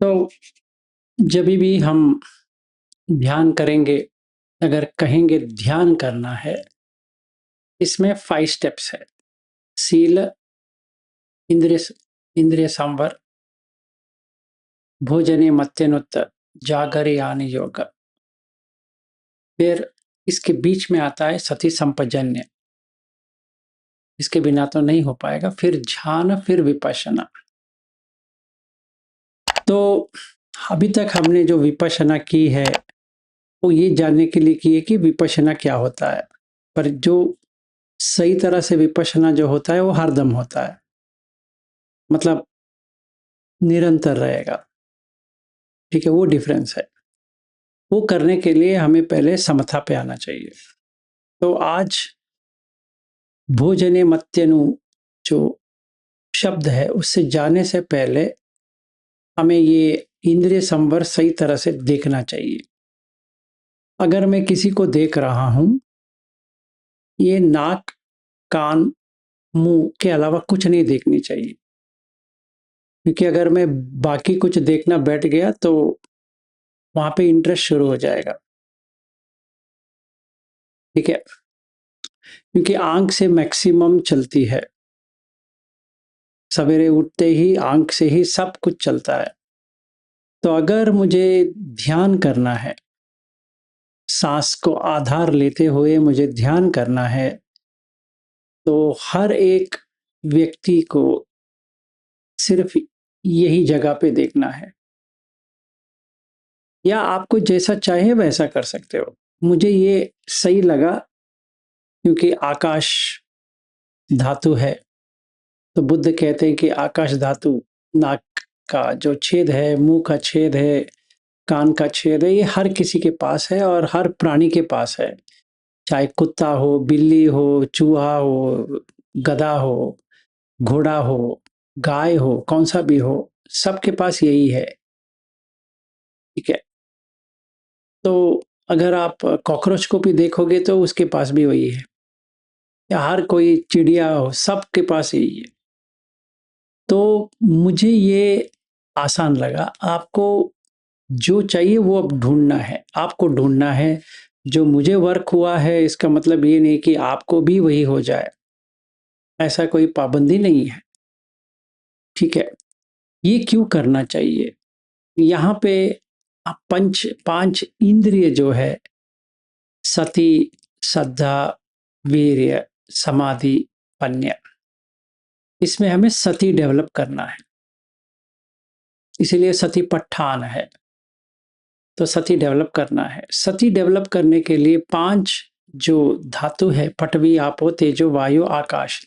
तो जब भी हम ध्यान करेंगे, अगर कहेंगे ध्यान करना है, इसमें 5 स्टेप्स है। शील, इंद्रिय इंद्रिय संवर, भोजने मत्यनुत, जागरयान योग। फिर इसके बीच में आता है सति संपजन्य, इसके बिना तो नहीं हो पाएगा। फिर ध्यान, फिर विपश्यना। तो अभी तक हमने जो विपश्यना की है वो ये जानने के लिए की है कि विपश्यना क्या होता है। पर जो सही तरह से विपश्यना जो होता है वो हरदम होता है, मतलब निरंतर रहेगा। ठीक है, वो डिफरेंस है। वो करने के लिए हमें पहले समता पे आना चाहिए। तो आज भोजने मत्यनु जो शब्द है उससे जाने से पहले हमें ये इंद्रिय संवर सही तरह से देखना चाहिए। अगर मैं किसी को देख रहा हूं, ये नाक, कान, मुंह के अलावा कुछ नहीं देखनी चाहिए, क्योंकि अगर मैं बाकी कुछ देखना बैठ गया तो वहां पे इंटरेस्ट शुरू हो जाएगा। ठीक है, क्योंकि आंख से मैक्सिमम चलती है। सवेरे उठते ही आंख से ही सब कुछ चलता है। तो अगर मुझे ध्यान करना है, सांस को आधार लेते हुए मुझे ध्यान करना है, तो हर एक व्यक्ति को सिर्फ यही जगह पे देखना है, या आपको जैसा चाहे वैसा कर सकते हो। मुझे ये सही लगा क्योंकि आकाश धातु है। तो बुद्ध कहते हैं कि आकाश धातु, नाक का जो छेद है, मुंह का छेद है, कान का छेद है, ये हर किसी के पास है और हर प्राणी के पास है। चाहे कुत्ता हो, बिल्ली हो, चूहा हो, गधा हो, घोड़ा हो, गाय हो, कौन सा भी हो, सबके पास यही है। ठीक है, तो अगर आप कॉकरोच को भी देखोगे तो उसके पास भी वही है, या हर कोई चिड़िया हो, सबके पास यही है। तो मुझे ये आसान लगा। आपको जो चाहिए वो अब ढूंढना है, आपको ढूंढना है। जो मुझे वर्क हुआ है इसका मतलब ये नहीं कि आपको भी वही हो जाए, ऐसा कोई पाबंदी नहीं है। ठीक है, ये क्यों करना चाहिए? यहाँ पे पंच पांच इंद्रिय जो है, सति, श्रद्धा, वीर्य, समाधि, पन्य, इसमें हमें सती डेवलप करना है। इसीलिए सती पट्ठान है। तो सती डेवलप करना है। सती डेवलप करने के लिए 5 जो धातु है, पृथ्वी, आपो, तेजो, वायु, आकाश,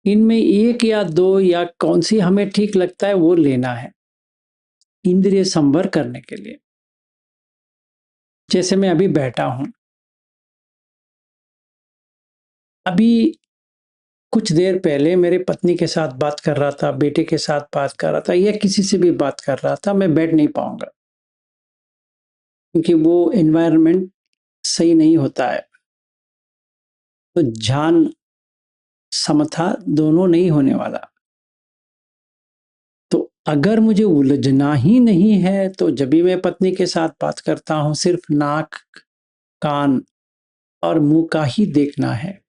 इनमें 1 या 2 या कौन सी हमें ठीक लगता है वो लेना है इंद्रिय संवर करने के लिए। जैसे मैं अभी बैठा हूं, अभी कुछ देर पहले मेरे पत्नी के साथ बात कर रहा था, बेटे के साथ बात कर रहा था, या किसी से भी बात कर रहा था, मैं बैठ नहीं पाऊंगा क्योंकि वो एनवायरनमेंट सही नहीं होता है। तो ध्यान, समता दोनों नहीं होने वाला। तो अगर मुझे उलझना ही नहीं है तो जब भी मैं पत्नी के साथ बात करता हूं, सिर्फ नाक, कान और मुंह का ही देखना है।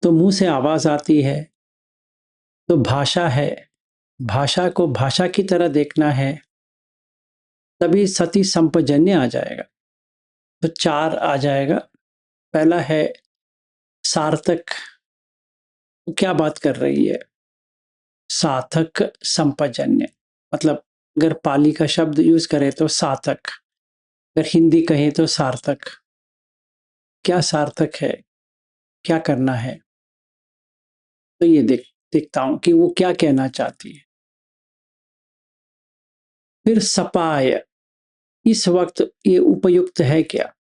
तो मुंह से आवाज आती है तो भाषा है, भाषा को भाषा की तरह देखना है, तभी सती संपजन्य आ जाएगा। तो 4 आ जाएगा। पहला है सार्थक, क्या बात कर रही है। सार्थक संपजन्य, मतलब अगर पाली का शब्द यूज करें तो सार्थक, अगर हिंदी कहें तो सार्थक। क्या सार्थक है, क्या करना है, तो ये देखता हूं कि वो क्या कहना चाहती है। फिर सपाय, इस वक्त ये उपयुक्त है क्या,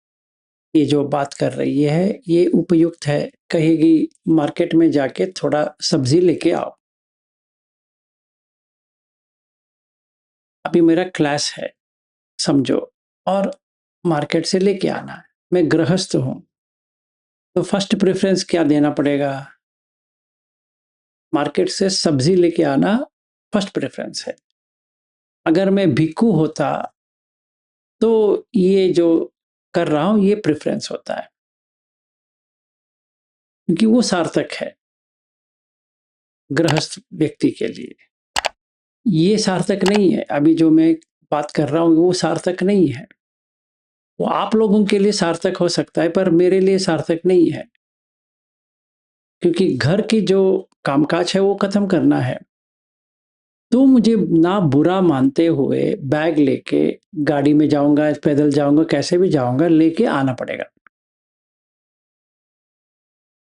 ये जो बात कर रही है ये उपयुक्त है। कहेगी मार्केट में जाके थोड़ा सब्जी लेके आओ, अभी मेरा क्लास है समझो, और मार्केट से लेके आना है। मैं गृहस्थ हूं, तो फर्स्ट प्रेफरेंस क्या देना पड़ेगा? मार्केट से सब्जी लेके आना फर्स्ट प्रेफरेंस है। अगर मैं भिक्खु होता तो ये जो कर रहा हूं ये प्रेफरेंस होता है, क्योंकि वो सार्थक है गृहस्थ व्यक्ति के लिए। ये सार्थक नहीं है, अभी जो मैं बात कर रहा हूं वो सार्थक नहीं है। वो आप लोगों के लिए सार्थक हो सकता है पर मेरे लिए सार्थक नहीं है, क्योंकि घर की जो कामकाज है वो खत्म करना है। तो मुझे ना बुरा मानते हुए बैग लेके गाड़ी में जाऊंगा, पैदल जाऊंगा, कैसे भी जाऊंगा, लेके आना पड़ेगा।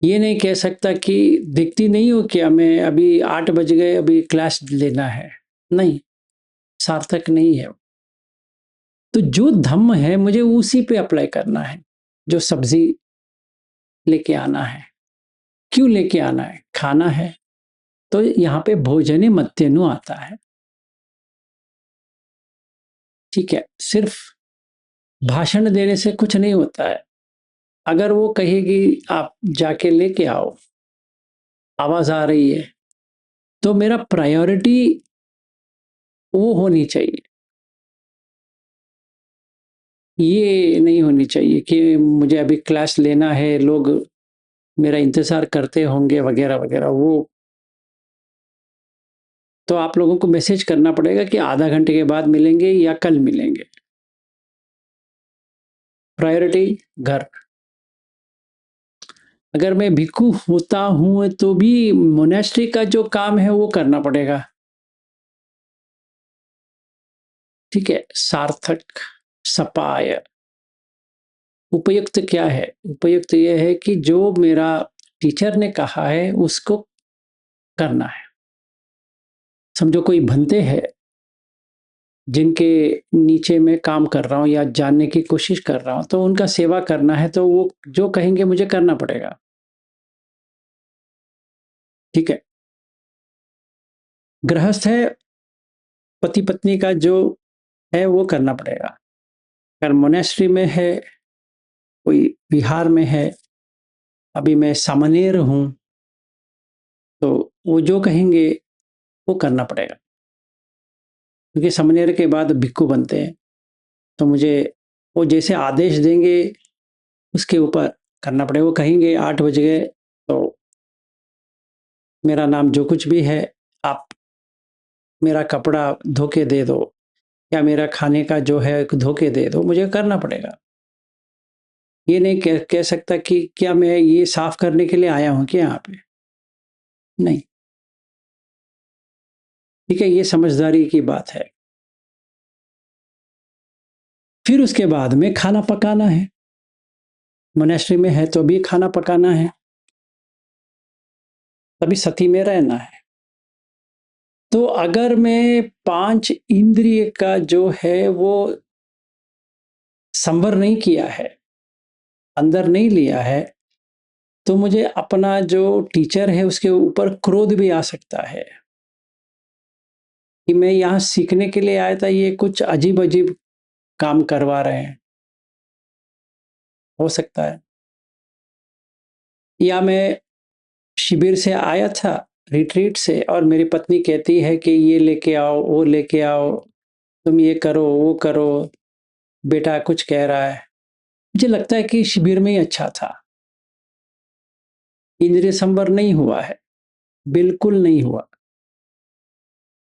ये नहीं कह सकता कि दिखती नहीं हो क्या, मैं अभी 8 बज गए, अभी क्लास लेना है, नहीं, सार्थक नहीं है। तो जो धम्म है मुझे उसी पे अप्लाई करना है। जो सब्जी लेके आना है, क्यों लेके आना है, खाना है, तो यहाँ पे भोजने मत्यनु आता है। ठीक है, सिर्फ भाषण देने से कुछ नहीं होता है। अगर वो कहेगी आप जाके लेके आओ, आवाज आ रही है, तो मेरा प्रायोरिटी वो होनी चाहिए। ये नहीं होनी चाहिए कि मुझे अभी क्लास लेना है, लोग मेरा इंतजार करते होंगे वगैरह वगैरह। वो तो आप लोगों को मैसेज करना पड़ेगा कि आधा घंटे के बाद मिलेंगे या कल मिलेंगे। प्रायोरिटी घर। अगर मैं भिक्खु होता हूं तो भी मोनेस्ट्री का जो काम है वो करना पड़ेगा। ठीक है, सार्थक, सपाय। उपयुक्त क्या है? उपयुक्त यह है कि जो मेरा टीचर ने कहा है उसको करना है। समझो कोई भंते हैं जिनके नीचे मैं काम कर रहा हूं या जानने की कोशिश कर रहा हूं, तो उनका सेवा करना है, तो वो जो कहेंगे मुझे करना पड़ेगा। ठीक है, गृहस्थ है, पति पत्नी का जो है वो करना पड़ेगा। अगर मोनेस्ट्री में है, कोई विहार में है, अभी मैं सामनेर हूं, तो वो जो कहेंगे वो करना पड़ेगा, क्योंकि सामनेर के बाद भिक्खु बनते हैं। तो मुझे वो जैसे आदेश देंगे उसके ऊपर करना पड़ेगा। वो कहेंगे 8 बज गए तो मेरा नाम जो कुछ भी है आप मेरा कपड़ा धो के दे दो, या मेरा खाने का जो है धो के दे दो, मुझे करना पड़ेगा। ये नहीं कह सकता कि क्या मैं ये साफ करने के लिए आया हूं क्या यहाँ पे, नहीं। ठीक है, ये समझदारी की बात है। फिर उसके बाद में खाना पकाना है। मोनेस्ट्री में है तो भी खाना पकाना है, तभी सती में रहना है। तो अगर मैं 5 इंद्रिय का जो है वो संवर नहीं किया है, अंदर नहीं लिया है, तो मुझे अपना जो टीचर है उसके ऊपर क्रोध भी आ सकता है कि मैं यहाँ सीखने के लिए आया था, ये कुछ अजीब अजीब काम करवा रहे हैं, हो सकता है। या मैं शिविर से आया था, रिट्रीट से, और मेरी पत्नी कहती है कि ये लेके आओ, वो लेके आओ, तुम ये करो, वो करो, बेटा कुछ कह रहा है। मुझे लगता है कि शिविर में ही अच्छा था। इंद्रिय संवर नहीं हुआ है, बिल्कुल नहीं हुआ,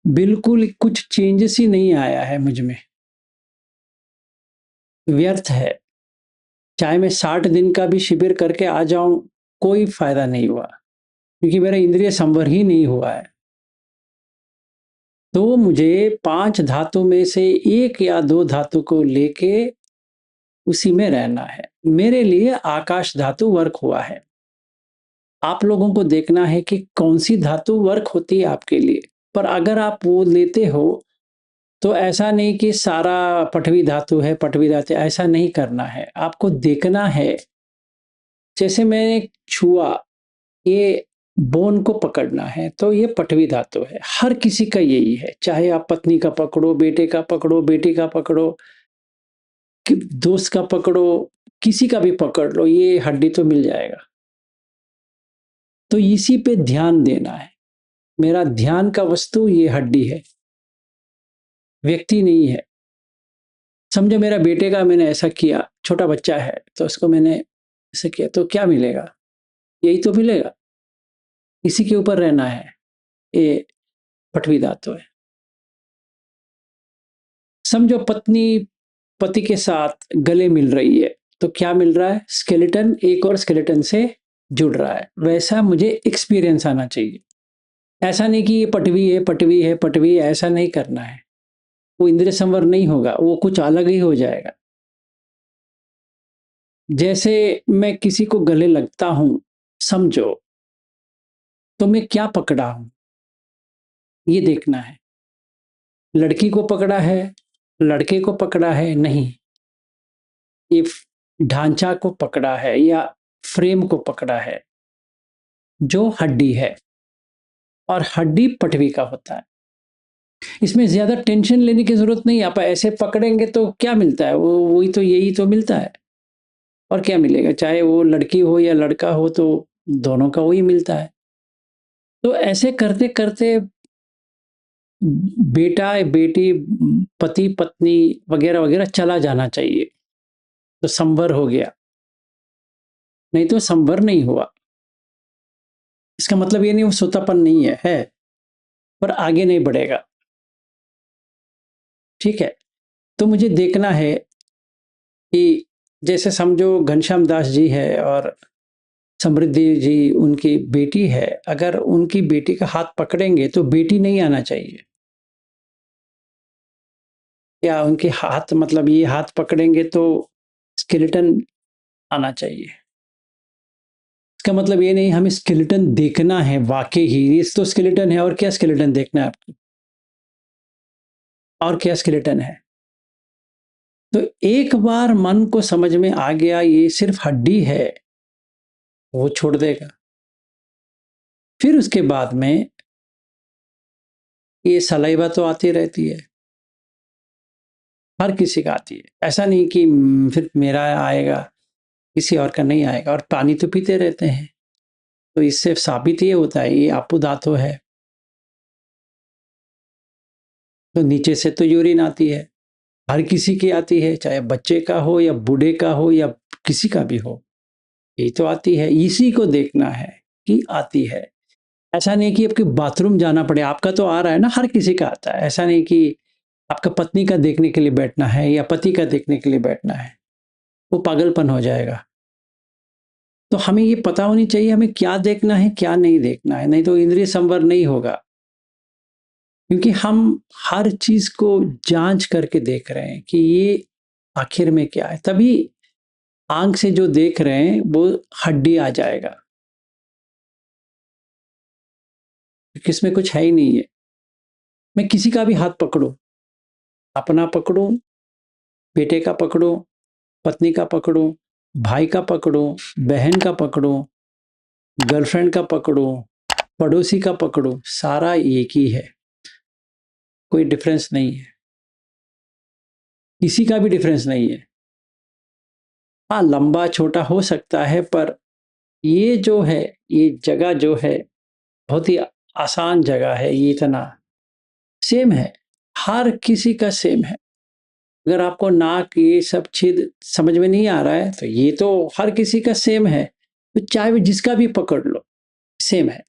बिल्कुल कुछ चेंजेस ही नहीं आया है मुझ में। व्यर्थ है। चाहे मैं 60 दिन का भी शिविर करके आ जाऊं, कोई फायदा नहीं हुआ, क्योंकि मेरा इंद्रिय संवर ही नहीं हुआ है। तो मुझे 5 धातु में से 1 या 2 धातु को लेके उसी में रहना है। मेरे लिए आकाश धातु वर्क हुआ है। आप लोगों को देखना है कि कौन सी धातु वर्क होती है आपके लिए। पर अगर आप वो लेते हो तो ऐसा नहीं कि सारा पटवी धातु है, पटवी धातु, ऐसा नहीं करना है। आपको देखना है, जैसे मैंने छुआ, ये बोन को पकड़ना है, तो ये पटवी धातु है। हर किसी का यही है, चाहे आप पत्नी का पकड़ो, बेटे का पकड़ो, बेटी का पकड़ो, दोस्त का पकड़ो, किसी का भी पकड़ लो, ये हड्डी तो मिल जाएगा। तो इसी पे ध्यान देना है। मेरा ध्यान का वस्तु ये हड्डी है। व्यक्ति नहीं है। समझो मेरा बेटे का मैंने ऐसा किया, छोटा बच्चा है तो उसको मैंने ऐसा किया तो क्या मिलेगा? यही तो मिलेगा। इसी के ऊपर रहना है। ये पटवी धातु है। समझो पत्नी पति के साथ गले मिल रही है तो क्या मिल रहा है? स्केलेटन एक और स्केलेटन से जुड़ रहा है। वैसा मुझे एक्सपीरियंस आना चाहिए। ऐसा नहीं कि ये पटवी है, पटवी है, पटवी है, ऐसा नहीं करना है। वो इंद्रिय संवर नहीं होगा, वो कुछ अलग ही हो जाएगा। जैसे मैं किसी को गले लगता हूं, समझो, तो मैं क्या पकड़ा हूं ये देखना है। लड़की को पकड़ा है, लड़के को पकड़ा है, नहीं। ये ढांचा को पकड़ा है या फ्रेम को पकड़ा है जो हड्डी है, और हड्डी पटवी का होता है। इसमें ज्यादा टेंशन लेने की जरूरत नहीं। आप ऐसे पकड़ेंगे तो क्या मिलता है? वो वही तो, यही तो मिलता है। और क्या मिलेगा? चाहे वो लड़की हो या लड़का हो तो दोनों का वही मिलता है। तो ऐसे करते करते बेटा बेटी, पति पत्नी वगैरह वगैरह चला जाना चाहिए, तो संवर हो गया। नहीं तो संवर नहीं हुआ। इसका मतलब ये नहीं वो सोतापन नहीं है, पर आगे नहीं बढ़ेगा। ठीक है। तो मुझे देखना है कि जैसे समझो घनश्याम दास जी है और समृद्धि जी उनकी बेटी है। अगर उनकी बेटी का हाथ पकड़ेंगे तो बेटी नहीं आना चाहिए, या उनके हाथ मतलब ये हाथ पकड़ेंगे तो स्केलेटन आना चाहिए। इसका मतलब ये नहीं हमें स्केलेटन देखना है, वाकई ही ये तो स्केलेटन है, और क्या स्केलेटन देखना है आपको? और क्या स्केलेटन है? तो एक बार मन को समझ में आ गया ये सिर्फ हड्डी है, वो छोड़ देगा। फिर उसके बाद में ये सलाइवा तो आती रहती है, हर किसी का आती है। ऐसा नहीं कि फिर मेरा आएगा, किसी और का नहीं आएगा। और पानी तो पीते रहते हैं, तो इससे साबित ये होता है ये आपूर्त धातु है। तो नीचे से तो यूरिन आती है, हर किसी की आती है, चाहे बच्चे का हो या बूढ़े का हो या किसी का भी हो, यही तो आती है। इसी को देखना है कि आती है। ऐसा नहीं कि आपके बाथरूम जाना पड़े, आपका तो आ रहा है ना, हर किसी का आता है। ऐसा नहीं कि आपका पत्नी का देखने के लिए बैठना है या पति का देखने के लिए बैठना है, वो पागलपन हो जाएगा। तो हमें ये पता होनी चाहिए हमें क्या देखना है क्या नहीं देखना है, नहीं तो इंद्रिय संवर नहीं होगा। क्योंकि हम हर चीज को जांच करके देख रहे हैं कि ये आखिर में क्या है, तभी आंख से जो देख रहे हैं वो हड्डी आ जाएगा, क्योंकि इसमें कुछ है ही नहीं है। मैं किसी का भी हाथ पकड़ू, अपना पकड़ू, बेटे का पकड़ू, पत्नी का पकड़ू, भाई का पकड़ू, बहन का पकड़ू, गर्लफ्रेंड का पकड़ू, पड़ोसी का पकड़ू, सारा एक ही है, कोई डिफरेंस नहीं है, किसी का भी डिफरेंस नहीं है। हाँ, लंबा छोटा हो सकता है, पर ये जो है, ये जगह जो है बहुत ही आसान जगह है। ये इतना सेम है, हर किसी का सेम है। अगर आपको नाक ये सब छेद समझ में नहीं आ रहा है तो ये तो हर किसी का सेम है। तो चाहे वो जिसका भी पकड़ लो, सेम है।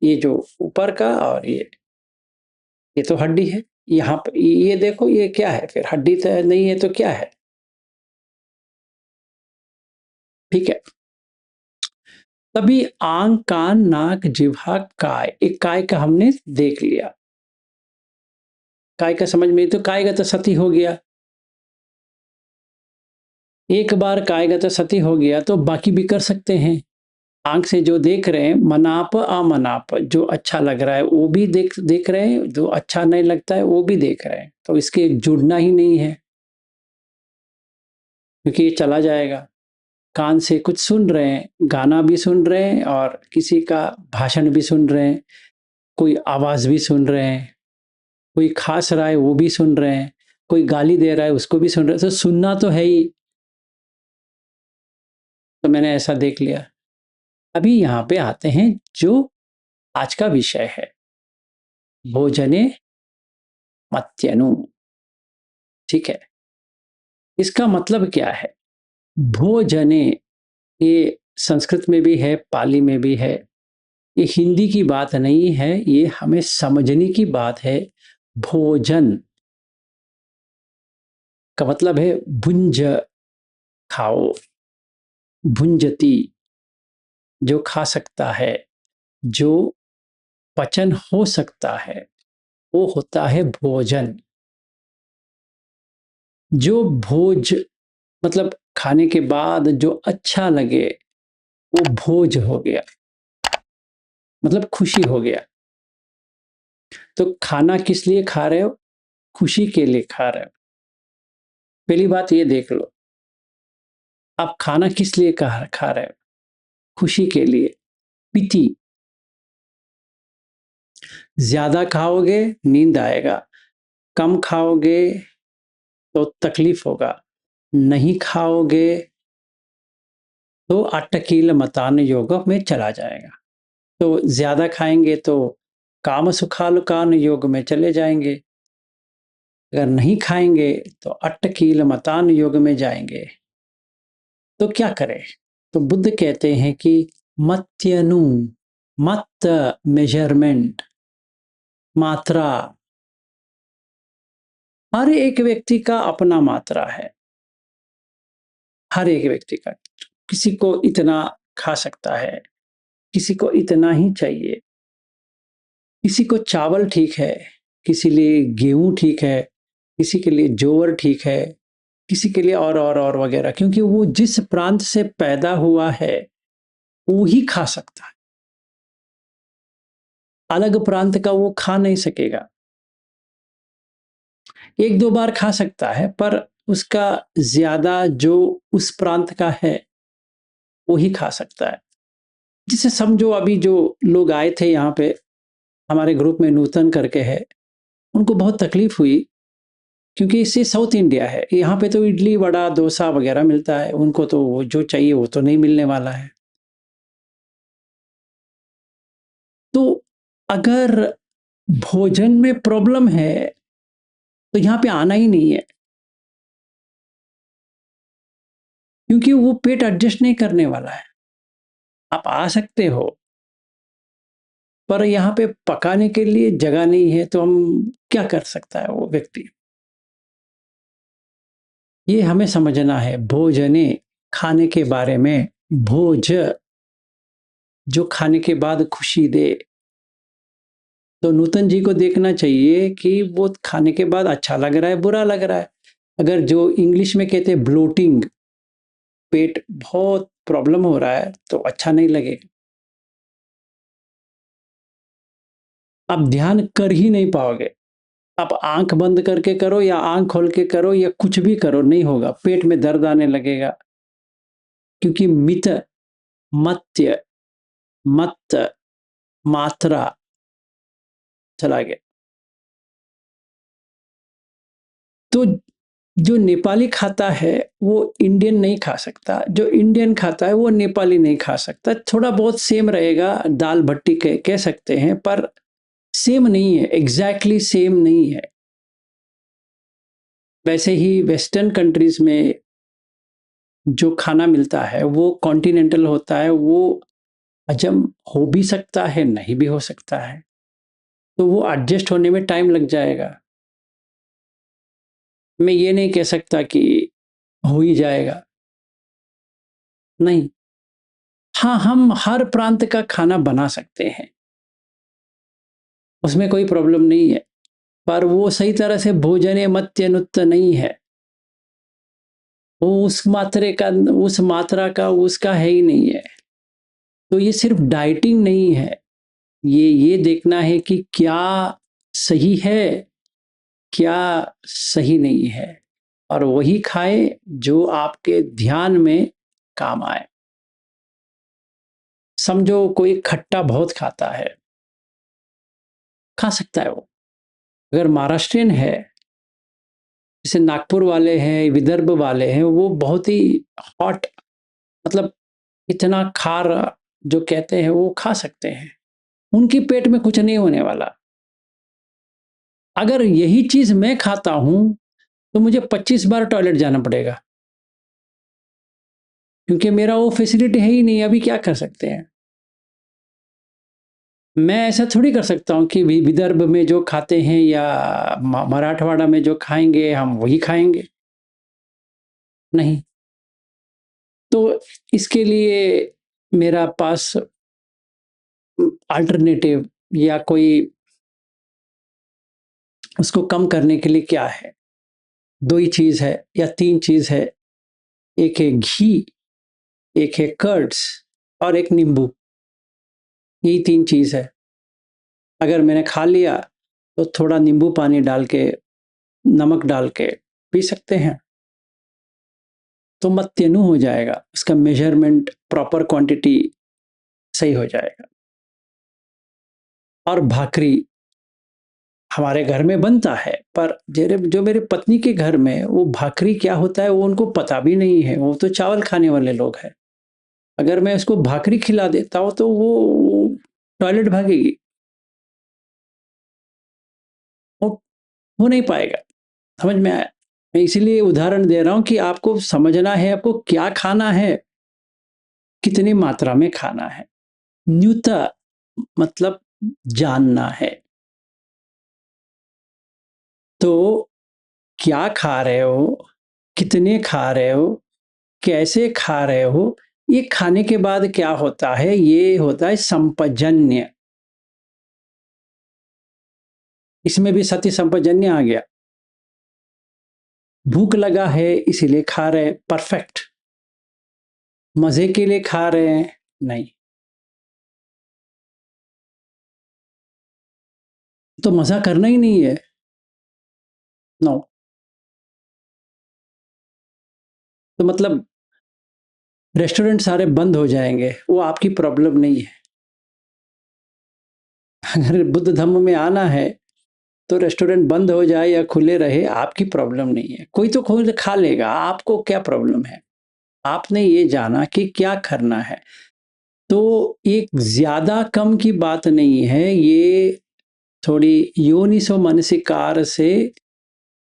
ये जो ऊपर का और ये तो हड्डी है। यहाँ पर ये देखो, ये क्या है? फिर हड्डी तो नहीं है तो क्या है? ठीक है। तभी आंख कान नाक जिह्वा काय, एक काय का हमने देख लिया। काय का समझ में तो काय का तो सती हो गया। एक बार काय का तो सती हो गया तो बाकी भी कर सकते हैं। आंख से जो देख रहे हैं, मनाप अमनाप, जो अच्छा लग रहा है वो भी देख देख रहे हैं, जो अच्छा नहीं लगता है वो भी देख रहे हैं। तो इसके जुड़ना ही नहीं है, क्योंकि ये चला जाएगा। कान से कुछ सुन रहे हैं, गाना भी सुन रहे हैं और किसी का भाषण भी सुन रहे हैं, कोई आवाज भी सुन रहे हैं, कोई खास रहा है वो भी सुन रहे हैं, कोई गाली दे रहा है उसको भी सुन रहे हैं। तो सुनना तो है ही। तो मैंने ऐसा देख लिया। अभी यहाँ पे आते हैं जो आज का विषय है, भोजने मत्यनु। ठीक है, इसका मतलब क्या है? भोजने, ये संस्कृत में भी है, पाली में भी है। ये हिंदी की बात नहीं है, ये हमें समझने की बात है। भोजन का मतलब है भुंज, खाओ, भुंजती, जो खा सकता है, जो पचन हो सकता है, वो होता है भोजन। जो भोज मतलब खाने के बाद जो अच्छा लगे, वो भोज हो गया, मतलब खुशी हो गया। तो खाना किस लिए खा रहे हो? खुशी के लिए खा रहे हो। पहली बात ये देख लो, आप खाना किस लिए खा रहे हो? खुशी के लिए। पीति, ज्यादा खाओगे नींद आएगा, कम खाओगे तो तकलीफ होगा, नहीं खाओगे तो अट्टकील मतान योग में चला जाएगा। तो ज्यादा खाएंगे तो काम सुखालुकान योग में चले जाएंगे, अगर नहीं खाएंगे तो अट्टकील मतान योग में जाएंगे। तो क्या करें? तो बुद्ध कहते हैं कि मत्यनु, मत मेजरमेंट, मात्रा। हर एक व्यक्ति का अपना मात्रा है, हर एक व्यक्ति का। किसी को इतना खा सकता है, किसी को इतना ही चाहिए, किसी को चावल ठीक है, किसी लिए गेहूं ठीक है, किसी के लिए जोवर ठीक है, किसी के लिए और वगैरह, क्योंकि वो जिस प्रांत से पैदा हुआ है वो ही खा सकता है, अलग प्रांत का वो खा नहीं सकेगा। एक दो बार खा सकता है, पर उसका ज्यादा जो उस प्रांत का है वो ही खा सकता है। जिसे समझो, अभी जो लोग आए थे यहाँ पे, हमारे ग्रुप में नूतन करके है, उनको बहुत तकलीफ हुई, क्योंकि इससे साउथ इंडिया है, यहाँ पे तो इडली वड़ा डोसा वगैरह मिलता है, उनको तो वो जो चाहिए वो तो नहीं मिलने वाला है। तो अगर भोजन में प्रॉब्लम है तो यहाँ पे आना ही नहीं है, क्योंकि वो पेट एडजस्ट नहीं करने वाला है। आप आ सकते हो, पर यहाँ पे पकाने के लिए जगह नहीं है, तो हम क्या कर सकता है वो व्यक्ति? ये हमें समझना है। भोजने, खाने के बारे में, भोज, जो खाने के बाद खुशी दे। तो नूतन जी को देखना चाहिए कि वो खाने के बाद अच्छा लग रहा है, बुरा लग रहा है। अगर जो इंग्लिश में कहते हैं ब्लोटिंग, पेट बहुत प्रॉब्लम हो रहा है, तो अच्छा नहीं लगेगा, आप ध्यान कर ही नहीं पाओगे। आप आंख बंद करके करो या आंख खोल के करो या कुछ भी करो, नहीं होगा, पेट में दर्द आने लगेगा। क्योंकि मित, मत्य, मत, मात्रा चला गया। तो जो नेपाली खाता है वो इंडियन नहीं खा सकता, जो इंडियन खाता है वो नेपाली नहीं खा सकता। थोड़ा बहुत सेम रहेगा, दाल भट्टी कह सकते हैं, पर सेम नहीं है, एग्जैक्टली सेम नहीं है। वैसे ही वेस्टर्न कंट्रीज में जो खाना मिलता है वो कॉन्टिनेंटल होता है, वो हजम हो भी सकता है, नहीं भी हो सकता है, तो वो एडजस्ट होने में टाइम लग जाएगा। मैं ये नहीं कह सकता कि हो ही जाएगा, नहीं। हाँ, हम हर प्रांत का खाना बना सकते हैं, उसमें कोई प्रॉब्लम नहीं है, पर वो सही तरह से भोजन मत्य नुत्त नहीं है। वो उस मात्रे का, उस मात्रा का उसका है ही नहीं है। तो ये सिर्फ डाइटिंग नहीं है, ये देखना है कि क्या सही है, क्या सही नहीं है, और वही खाए जो आपके ध्यान में काम आए। समझो कोई खट्टा बहुत खाता है, खा सकता है वो। अगर महाराष्ट्रियन है, जैसे नागपुर वाले हैं, विदर्भ वाले हैं, वो बहुत ही हॉट, मतलब इतना खार जो कहते हैं वो खा सकते हैं, उनकी पेट में कुछ नहीं होने वाला। अगर यही चीज़ मैं खाता हूँ, तो मुझे 25 बार टॉयलेट जाना पड़ेगा। क्योंकि मेरा वो फैसिलिटी है ही नहीं, अभी क्या कर सकते हैं? मैं ऐसा थोड़ी कर सकता हूँ कि विदर्भ में जो खाते हैं या मराठवाड़ा में जो खाएँगे, हम वही खाएँगे। नहीं। तो इसके लिए मेरा पास अल्टरनेटिव या कोई उसको कम करने के लिए क्या है? 2 ही चीज़ है या 3 चीज़ है। एक है घी, एक है कर्ड्स और एक नींबू। यही 3 चीज़ है। अगर मैंने खा लिया, तो थोड़ा नींबू पानी डाल के, नमक डाल के पी सकते हैं। तो मत्तेनु हो जाएगा, उसका मेजरमेंट प्रॉपर क्वांटिटी सही हो जाएगा। और भाकरी हमारे घर में बनता है, पर जो मेरे पत्नी के घर में वो भाकरी क्या होता है वो उनको पता भी नहीं है, वो तो चावल खाने वाले लोग हैं। अगर मैं उसको भाकरी खिला देता हूँ तो वो टॉयलेट भागेगी, वो हो नहीं पाएगा। समझ में आया? मैं इसीलिए उदाहरण दे रहा हूँ कि आपको समझना है आपको क्या खाना है, कितनी मात्रा में खाना है। न्यूता मतलब जानना है। तो क्या खा रहे हो, कितने खा रहे हो, कैसे खा रहे हो, ये खाने के बाद क्या होता है, ये होता है संपजन्य। इसमें भी सती संपजन्य आ गया। भूख लगा है इसीलिए खा रहे, परफेक्ट। मजे के लिए खा रहे हैं, नहीं। तो मजा करना ही नहीं है। नो। तो मतलब रेस्टोरेंट सारे बंद हो जाएंगे, वो आपकी प्रॉब्लम नहीं है। अगर बुद्ध धम्म में आना है तो रेस्टोरेंट बंद हो जाए या खुले रहे, आपकी प्रॉब्लम नहीं है। कोई तो खोल खा लेगा, आपको क्या प्रॉब्लम है? आपने ये जाना कि क्या करना है। तो एक ज्यादा कम की बात नहीं है, ये थोड़ी योनिसो मनसिकार से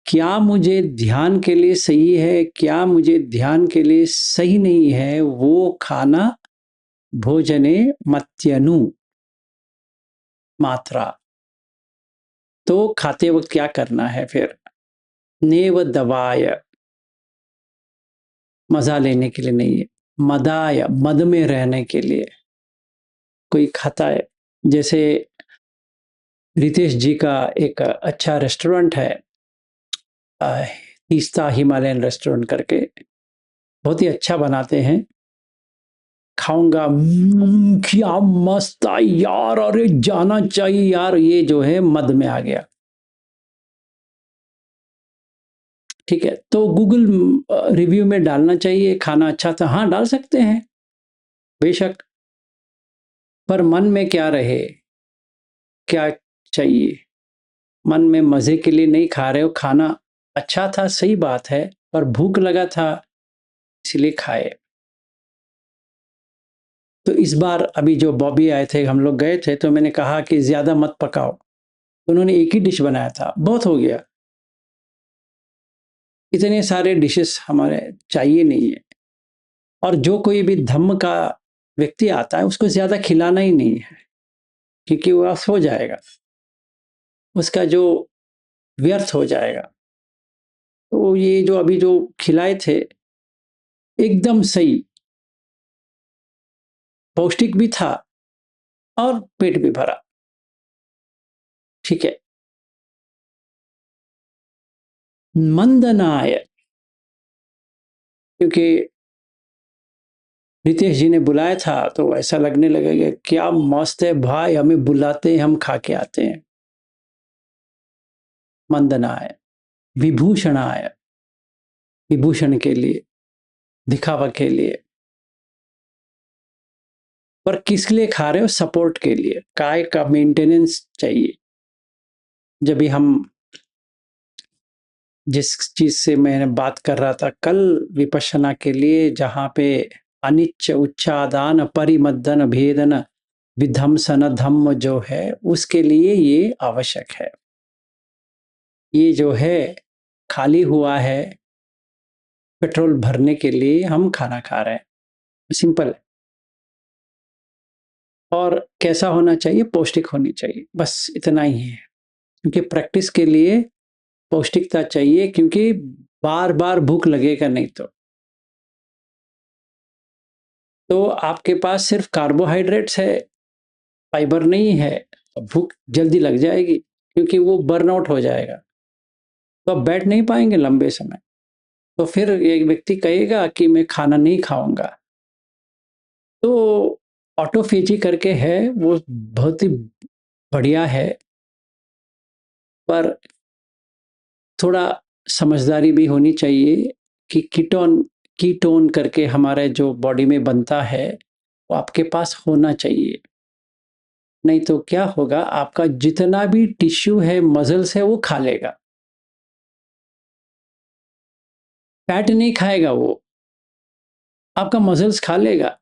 क्या मुझे ध्यान के लिए सही है, क्या मुझे ध्यान के लिए सही नहीं है, वो खाना भोजने मत्यनु मात्रा। तो खाते वक्त क्या करना है फिर? नेव दवाय, मजा लेने के लिए नहीं है, मदाय, मद में रहने के लिए। कोई खाता है, जैसे रितेश जी का एक अच्छा रेस्टोरेंट है, तीस्ता हिमालयन रेस्टोरेंट करके, बहुत ही अच्छा बनाते हैं। खाऊंगा, क्या मस्त है यार, अरे जाना चाहिए यार, ये जो है मद में आ गया। ठीक है, तो गूगल रिव्यू में डालना चाहिए खाना अच्छा था, हाँ डाल सकते हैं बेशक। पर मन में क्या रहे, क्या चाहिए? मन में मजे के लिए नहीं खा रहे हो, खाना अच्छा था सही बात है, पर भूख लगा था इसलिए खाए। तो इस बार अभी जो बॉबी आए थे, हम लोग गए थे, तो मैंने कहा कि ज्यादा मत पकाओ, तो उन्होंने एक ही डिश बनाया था, बहुत हो गया। इतने सारे डिशेस हमारे चाहिए नहीं है। और जो कोई भी धम्म का व्यक्ति आता है उसको ज्यादा खिलाना ही नहीं है, क्योंकि वह सो जाएगा, उसका जो व्यर्थ हो जाएगा। तो ये जो अभी जो खिलाए थे एकदम सही, पौष्टिक भी था और पेट भी भरा। ठीक है। मंदनाय, क्योंकि रितेश जी ने बुलाया था तो ऐसा लगने लगेगा क्या मस्त है भाई, हमें बुलाते हैं हम खा के आते हैं। मंदनाय, विभूषणाय, विभूषण के लिए, दिखावा के लिए। पर किस लिए खा रहे हो? सपोर्ट के लिए, काय का मेंटेनेंस चाहिए। जब भी हम, जिस चीज से मैं बात कर रहा था कल विपश्यना के लिए, जहां पे अनिच्च उच्चादान परिमद्दन भेदन विध्वंसन धम्म जो है, उसके लिए ये आवश्यक है। ये जो है खाली हुआ है पेट्रोल भरने के लिए हम खाना खा रहे हैं, सिंपल है। और कैसा होना चाहिए? पौष्टिक होनी चाहिए, बस इतना ही है। क्योंकि प्रैक्टिस के लिए पौष्टिकता चाहिए, क्योंकि बार-बार भूख लगेगा नहीं तो आपके पास सिर्फ कार्बोहाइड्रेट्स है, फाइबर नहीं है, तो भूख जल्दी लग जाएगी क्योंकि वो बर्नआउट हो जाएगा। तो आप बैठ नहीं पाएँगे लंबे समय। तो फिर एक व्यक्ति कहेगा कि मैं खाना नहीं खाऊँगा। तो ऑटोफेजी करके है, वो बहुत ही बढ़िया है, पर थोड़ा समझदारी भी होनी चाहिए कि कीटोन करके हमारे जो बॉडी में बनता है, वो आपके पास होना चाहिए। नहीं तो क्या होगा, आपका जितना भी टिश्यू है, मसल्स है, वो खा लेगा। फैट नहीं खाएगा वो, आपका मसल्स खा लेगा।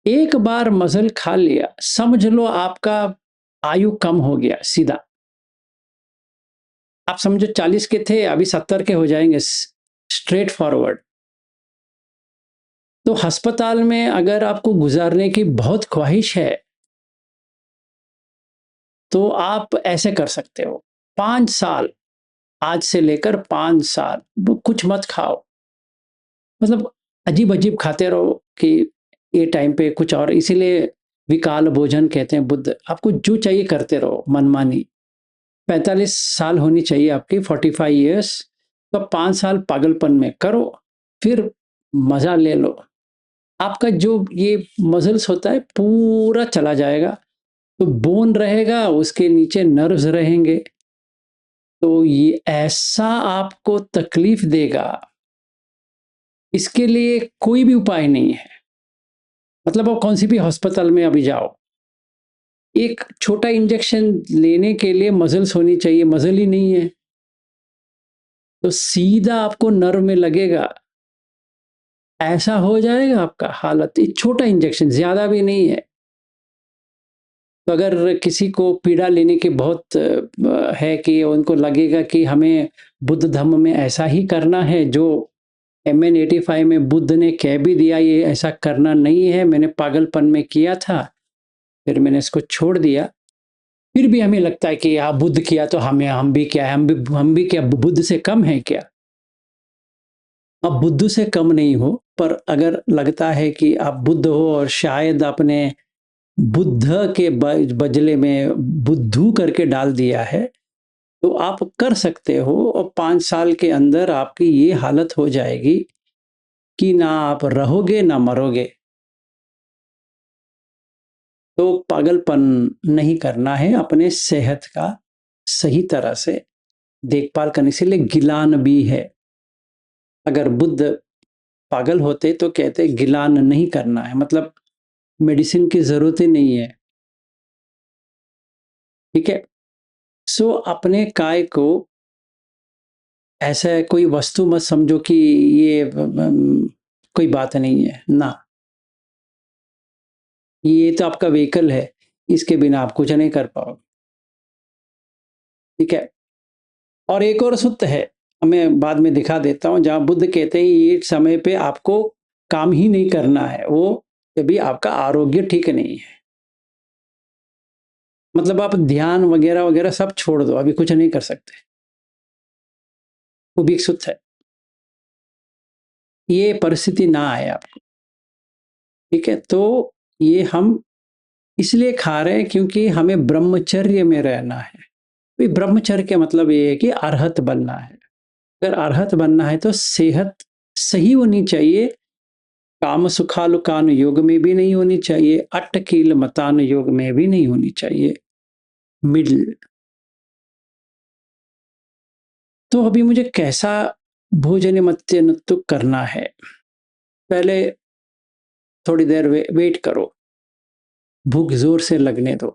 एक बार मसल खा लिया, समझ लो आपका आयु कम हो गया सीधा। आप समझो 40 के थे, अभी 70 के हो जाएंगे, स्ट्रेट फॉरवर्ड। तो अस्पताल में अगर आपको गुजारने की बहुत ख्वाहिश है, तो आप ऐसे कर सकते हो। 5 साल, आज से लेकर 5 साल वो कुछ मत खाओ। मतलब अजीब अजीब खाते रहो कि ये टाइम पे कुछ और, इसीलिए विकाल भोजन कहते हैं बुद्ध। आपको जो चाहिए करते रहो मनमानी। 45 साल होनी चाहिए आपकी, 45 ईयर्स। तो 5 साल पागलपन में करो, फिर मजा ले लो। आपका जो ये मसल्स होता है पूरा चला जाएगा, तो बोन रहेगा, उसके नीचे नर्व्स रहेंगे। तो ये ऐसा आपको तकलीफ देगा, इसके लिए कोई भी उपाय नहीं है। मतलब आप कौन सी भी अस्पताल में अभी जाओ, एक छोटा इंजेक्शन लेने के लिए मसल्स होनी चाहिए, मसल ही नहीं है, तो सीधा आपको नर्व में लगेगा, ऐसा हो जाएगा आपका हालत। एक छोटा इंजेक्शन, ज्यादा भी नहीं है। तो अगर किसी को पीड़ा लेने की बहुत है कि उनको लगेगा कि हमें बुद्ध धम्म में ऐसा ही करना है, जो MN85 में बुद्ध ने कह भी दिया, ये ऐसा करना नहीं है, मैंने पागलपन में किया था, फिर मैंने इसको छोड़ दिया। फिर भी हमें लगता है कि आप बुद्ध किया तो हम भी क्या है, हम भी क्या बुद्ध से कम है क्या? आप बुद्ध से कम नहीं हो, पर अगर लगता है कि आप बुद्ध हो और शायद आपने बुद्ध के बदले में बुद्धू करके डाल दिया है, तो आप कर सकते हो, और 5 साल के अंदर आपकी ये हालत हो जाएगी कि ना आप रहोगे ना मरोगे। तो पागलपन नहीं करना है, अपने सेहत का सही तरह से देखभाल करने से लिए गिलान भी है। अगर बुद्ध पागल होते तो कहते गिलान नहीं करना है, मतलब मेडिसिन की जरूरत ही नहीं है। ठीक है। सो अपने काय को ऐसा कोई वस्तु मत समझो कि ये कोई बात नहीं है ना, ये तो आपका व्हीकल है, इसके बिना आप कुछ नहीं कर पाओगे। ठीक है। और एक और सूत्र है, मैं बाद में दिखा देता हूं, जहां बुद्ध कहते हैं ये समय पे आपको काम ही नहीं करना है, वो अभी आपका आरोग्य ठीक नहीं है। मतलब आप ध्यान वगैरह वगैरह सब छोड़ दो, अभी कुछ नहीं कर सकते। वो भी एक सूत्र है, ये परिस्थिति ना आए आपको। ठीक है। तो ये हम इसलिए खा रहे हैं क्योंकि हमें ब्रह्मचर्य में रहना है। ब्रह्मचर्य का मतलब ये है कि अरहत बनना है। अगर अरहत बनना है तो सेहत सही होनी चाहिए। काम सुखालुकान योग में भी नहीं होनी चाहिए, अट्टकील मतान योग में भी नहीं होनी चाहिए, मिडिल। तो अभी मुझे कैसा भोजन मत्स्य करना है? पहले थोड़ी देर वेट करो, भूख जोर से लगने दो,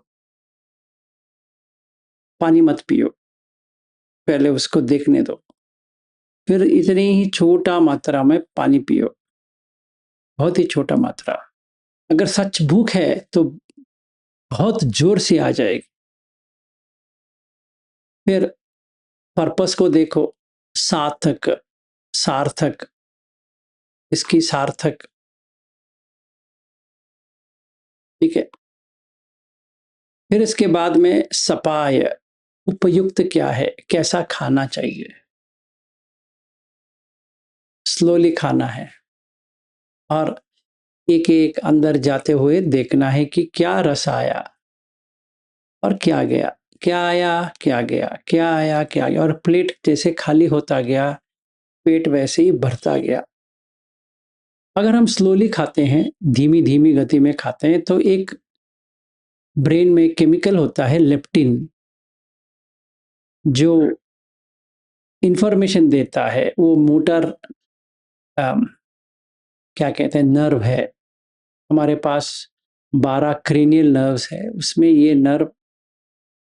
पानी मत पियो, पहले उसको देखने दो, फिर इतनी ही छोटा मात्रा में पानी पियो, बहुत ही छोटा मात्रा। अगर सच भूख है तो बहुत जोर से आ जाएगी। फिर पर्पस को देखो, सार्थक, सार्थक, इसकी सार्थक, ठीक है। फिर इसके बाद में सपाय, उपयुक्त क्या है, कैसा खाना चाहिए, स्लोली खाना है और एक एक अंदर जाते हुए देखना है कि क्या रस आया और क्या गया, क्या आया क्या गया, क्या आया क्या गया, और प्लेट जैसे खाली होता गया पेट वैसे ही भरता गया। अगर हम स्लोली खाते हैं, धीमी धीमी गति में खाते हैं, तो एक ब्रेन में केमिकल होता है लेप्टिन, जो इंफॉर्मेशन देता है, वो मोटर क्या कहते हैं नर्व है हमारे पास, 12 क्रेनियल नर्व्स है, उसमें ये नर्व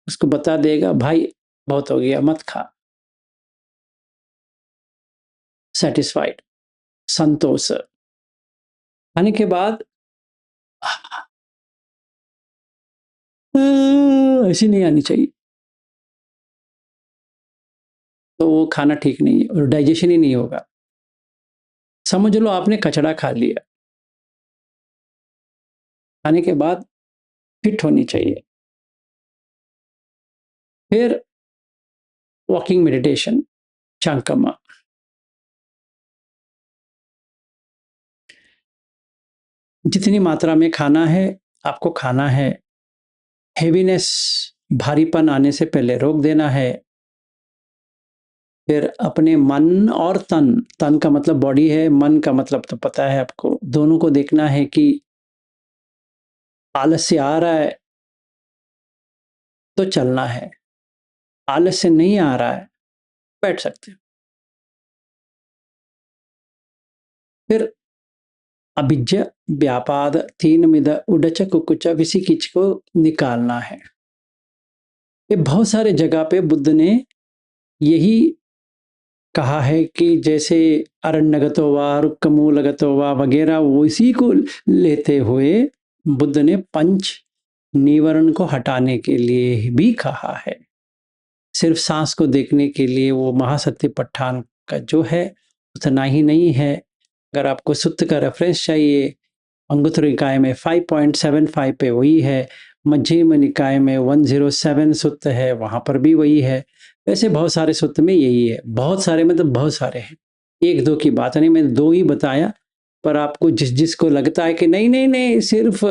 उसको बता देगा भाई बहुत हो गया मत खा, सेटिस्फाइड, संतोष। खाने के बाद ऐसी नहीं आनी चाहिए, तो वो खाना ठीक नहीं है और डाइजेशन ही नहीं होगा। समझ लो आपने कचड़ा खा लिया, खाने के बाद फिट होनी चाहिए। फिर वॉकिंग मेडिटेशन, चांकम्मा, जितनी मात्रा में खाना है आपको खाना है, हेवीनेस, भारीपन आने से पहले रोक देना है। फिर अपने मन और तन, तन का मतलब बॉडी है, मन का मतलब तो पता है आपको, दोनों को देखना है कि आलस्य आ रहा है तो चलना है, आलस्य नहीं आ रहा है बैठ सकते हो। फिर अभिज्ञ व्यापाद तीन मिद उडच कुकुच विसिकिच को निकालना है। ये बहुत सारे जगह पे बुद्ध ने यही कहा है कि जैसे अरण्यगतो वा रुक्कमूलगतो वा वगैरह, वो इसी को लेते हुए बुद्ध ने पंच निवरण को हटाने के लिए भी कहा है। सिर्फ सांस को देखने के लिए वो महासतिपट्ठान का जो है उतना ही नहीं है। अगर आपको सुत्त का रेफरेंस चाहिए, अंगुत्तर निकाय में 5.75 पे वही है, मध्यम निकाय में 107 सुत्त है, वहां पर भी वही है। वैसे बहुत सारे सुत्त में यही है, बहुत सारे मतलब बहुत सारे हैं, एक दो की बात नहीं, मैंने दो ही बताया। पर आपको जिस जिसको लगता है कि नहीं नहीं नहीं सिर्फ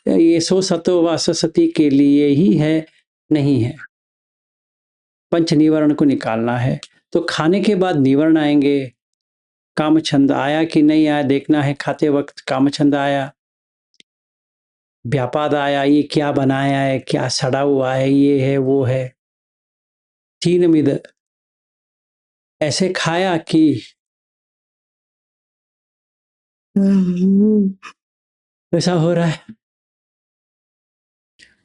ये सो सतो व सती के लिए ही है, नहीं है। पंच निवरण को निकालना है, तो खाने के बाद निवरण आएंगे। काम छंद आया कि नहीं आया देखना है, खाते वक्त काम छंद आया, व्यापाद आया, ये क्या बनाया है, क्या सड़ा हुआ है, ये है वो है। तीन मिद, ऐसे खाया कि ऐसा हो रहा है।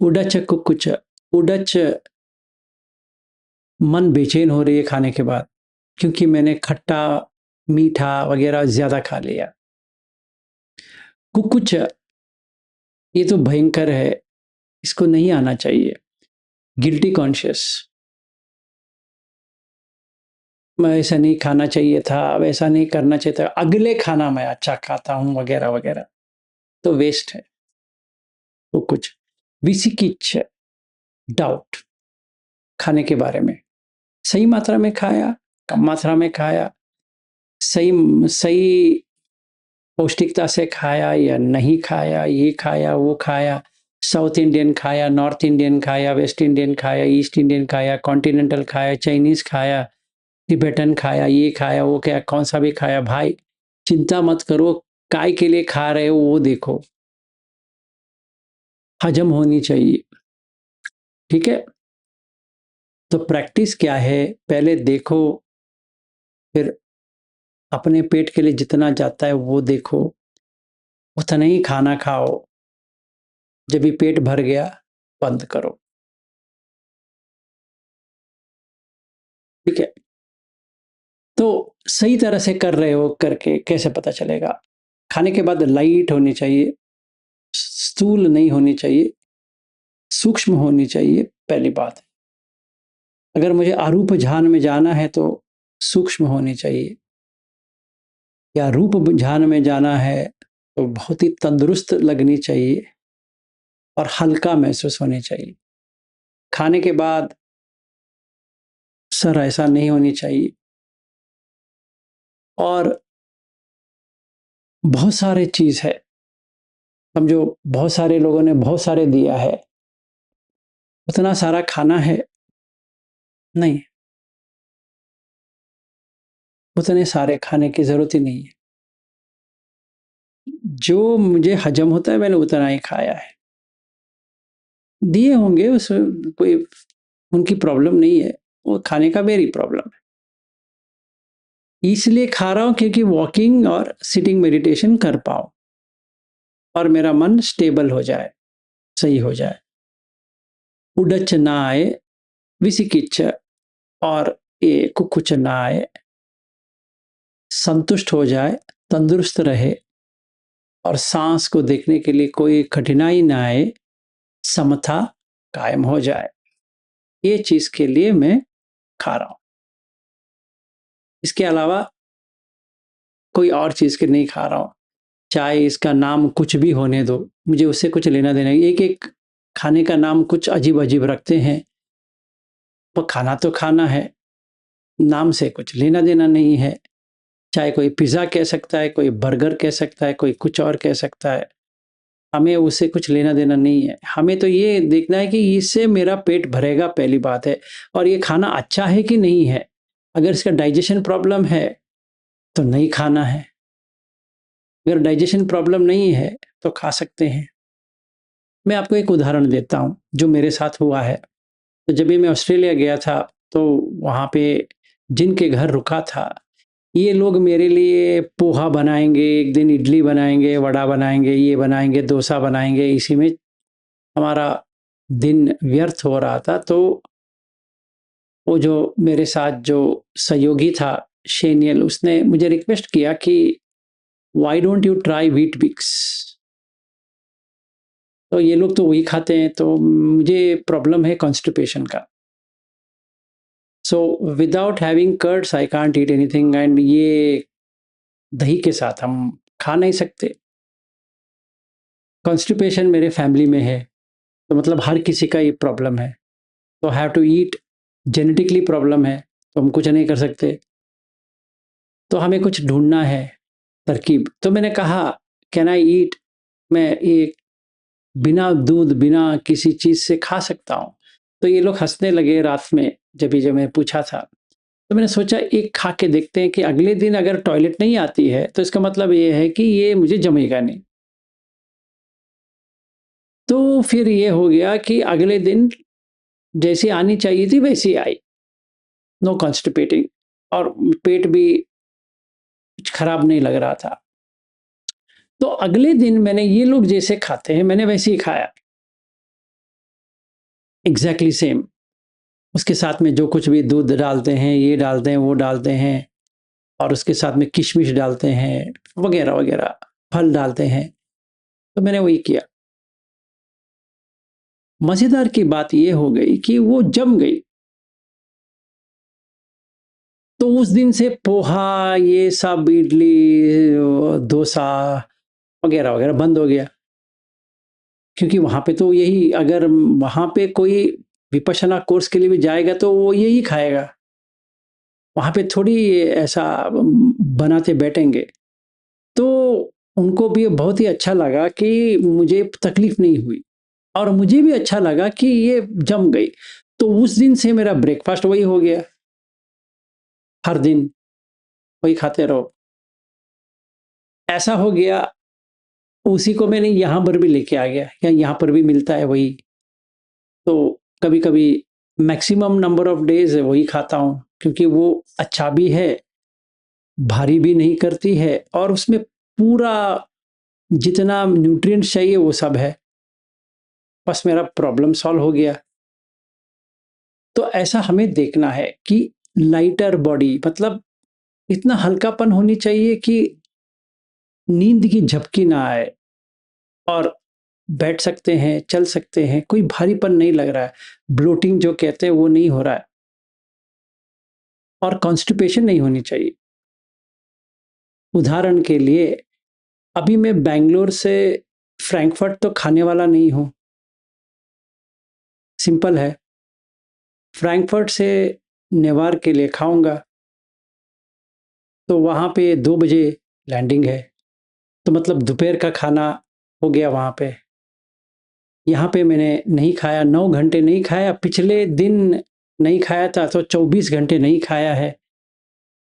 उडच कुकुच, उडच, मन बेचैन हो रही है खाने के बाद, क्योंकि मैंने खट्टा मीठा वगैरह ज्यादा खा लिया। कुकुच, ये तो भयंकर है, इसको नहीं आना चाहिए। गिल्टी कॉन्शियस, मैं ऐसा नहीं खाना चाहिए था, अब ऐसा नहीं करना चाहिए था, अगले खाना मैं अच्छा खाता हूं वगैरह वगैरह, तो वेस्ट है वो कुछ। विसिकिच, डाउट खाने के बारे में, सही मात्रा में खाया, कम मात्रा में खाया, सही सही पौष्टिकता से खाया या नहीं खाया, ये खाया वो खाया, साउथ इंडियन खाया, नॉर्थ इंडियन खाया, वेस्ट इंडियन खाया, ईस्ट इंडियन खाया, कॉन्टिनेंटल खाया, चाइनीज खाया, तिबेटन खाया, ये खाया वो क्या, कौन सा भी खाया, भाई चिंता मत करो, काय के लिए खा रहे हो वो देखो, हजम होनी चाहिए, ठीक है। तो प्रैक्टिस क्या है, पहले देखो, फिर अपने पेट के लिए जितना जाता है वो देखो, उतना ही खाना खाओ, जब भी पेट भर गया बंद करो, ठीक है। तो सही तरह से कर रहे हो करके कैसे पता चलेगा? खाने के बाद लाइट होनी चाहिए, स्थूल नहीं होनी चाहिए, सूक्ष्म होनी चाहिए, पहली बात। अगर मुझे अरूप ध्यान में जाना है तो सूक्ष्म होनी चाहिए, या रूप ध्यान में जाना है तो बहुत ही तंदुरुस्त लगनी चाहिए और हल्का महसूस होनी चाहिए। खाने के बाद सर ऐसा नहीं होनी चाहिए। और बहुत सारे चीज़ है, समझो बहुत सारे लोगों ने बहुत सारे दिया है, उतना सारा खाना है नहीं, उतने सारे खाने की ज़रूरत ही नहीं है। जो मुझे हजम होता है मैंने उतना ही खाया है। दिए होंगे उसमें कोई उनकी प्रॉब्लम नहीं है, वो खाने का मेरी प्रॉब्लम है। इसलिए खा रहा हूँ क्योंकि वॉकिंग और सिटिंग मेडिटेशन कर पाऊँ और मेरा मन स्टेबल हो जाए, सही हो जाए। उडच ना आए, विसिकिच और ये कुकुच ना आए, संतुष्ट हो जाए, तंदुरुस्त रहे और सांस को देखने के लिए कोई कठिनाई ना आए, समता कायम हो जाए। ये चीज के लिए मैं खा रहा हूं। इसके अलावा कोई और चीज के नहीं खा रहा हूं, चाहे इसका नाम कुछ भी होने दो, मुझे उससे कुछ लेना देना। एक एक खाने का नाम कुछ अजीब अजीब रखते हैं, पर खाना तो खाना है, नाम से कुछ लेना देना नहीं है। चाहे कोई पिज्जा कह सकता है, कोई बर्गर कह सकता है, कोई कुछ और कह सकता है, हमें उससे कुछ लेना देना नहीं है। हमें तो ये देखना है कि इससे मेरा पेट भरेगा, पहली बात है, और ये खाना अच्छा है कि नहीं है। अगर इसका डाइजेशन प्रॉब्लम है तो नहीं खाना है, अगर डाइजेशन प्रॉब्लम नहीं है तो खा सकते हैं। मैं आपको एक उदाहरण देता हूँ जो मेरे साथ हुआ है। तो जब भी मैं ऑस्ट्रेलिया गया था तो वहाँ पे जिनके घर रुका था, ये लोग मेरे लिए पोहा बनाएंगे, एक दिन इडली बनाएंगे, वड़ा बनाएंगे, ये बनाएंगे, डोसा बनाएंगे, इसी में हमारा दिन व्यर्थ हो रहा था। तो वो जो मेरे साथ जो सहयोगी था शेनियल, उसने मुझे रिक्वेस्ट किया कि why don't you try Weetabix. तो ये लोग तो वही खाते हैं, तो मुझे प्रॉब्लम है कॉन्स्टिपेशन का। So without having curds I can't eat anything, and ये दही के साथ हम खा नहीं सकते। कॉन्स्टिपेशन मेरे फैमिली में है, तो मतलब हर किसी का ये प्रॉब्लम है, तो have to eat. Genetically problem है तो हम कुछ नहीं कर सकते, तो हमें कुछ ढूंढना है तरकीब। तो मैंने कहा कैन आई ईट, मैं ये बिना दूध बिना किसी चीज से खा सकता हूँ। तो ये लोग हंसने लगे रात में, जब मैं पूछा था। तो मैंने सोचा एक खा के देखते हैं कि अगले दिन अगर टॉयलेट नहीं आती है तो इसका मतलब ये है कि ये मुझे जमेगा नहीं। तो फिर ये हो गया कि अगले दिन जैसी आनी चाहिए थी वैसी आई, नो कॉन्स्टिपेटिंग, और पेट भी कुछ खराब नहीं लग रहा था। तो अगले दिन मैंने ये लोग जैसे खाते हैं मैंने वैसे ही खाया, एग्जैक्टली सेम। उसके साथ में जो कुछ भी दूध डालते हैं, ये डालते हैं, वो डालते हैं, और उसके साथ में किशमिश डालते हैं, वगैरह वगैरह फल डालते हैं, तो मैंने वही किया। मजेदार की बात ये हो गई कि वो जम गई। तो उस दिन से पोहा, ये सब इडली, डोसा वगैरह वगैरह बंद हो गया। क्योंकि वहां पे तो यही, अगर वहां पे कोई विपश्यना कोर्स के लिए भी जाएगा तो वो यही खाएगा, वहां पे थोड़ी ऐसा बनाते बैठेंगे। तो उनको भी बहुत ही अच्छा लगा कि मुझे तकलीफ नहीं हुई, और मुझे भी अच्छा लगा कि ये जम गई। तो उस दिन से मेरा ब्रेकफास्ट वही हो गया, हर दिन वही खाते रहो। ऐसा हो गया, उसी को मैंने यहाँ पर भी लेके आ गया, या यहाँ पर भी मिलता है वही। तो कभी कभी मैक्सिमम नंबर ऑफ डेज वही खाता हूँ, क्योंकि वो अच्छा भी है, भारी भी नहीं करती है, और उसमें पूरा जितना न्यूट्रिएंट्स चाहिए वो सब है। बस मेरा प्रॉब्लम सॉल्व हो गया। तो ऐसा हमें देखना है कि लाइटर बॉडी मतलब इतना हल्कापन होनी चाहिए कि नींद की झपकी ना आए, और बैठ सकते हैं, चल सकते हैं, कोई भारीपन नहीं लग रहा है, ब्लोटिंग जो कहते हैं वो नहीं हो रहा है। और कॉन्स्टिपेशन नहीं होनी चाहिए। उदाहरण के लिए, अभी मैं बैंगलोर से फ्रैंकफर्ट तो खाने वाला नहीं हूँ, सिंपल है। फ्रैंकफर्ट से नेवार के लिए खाऊंगा, तो वहाँ पे 2 बजे लैंडिंग है, तो मतलब दोपहर का खाना हो गया वहाँ पे। यहाँ पे मैंने नहीं खाया, 9 घंटे नहीं खाया, पिछले दिन नहीं खाया था, तो 24 घंटे नहीं खाया है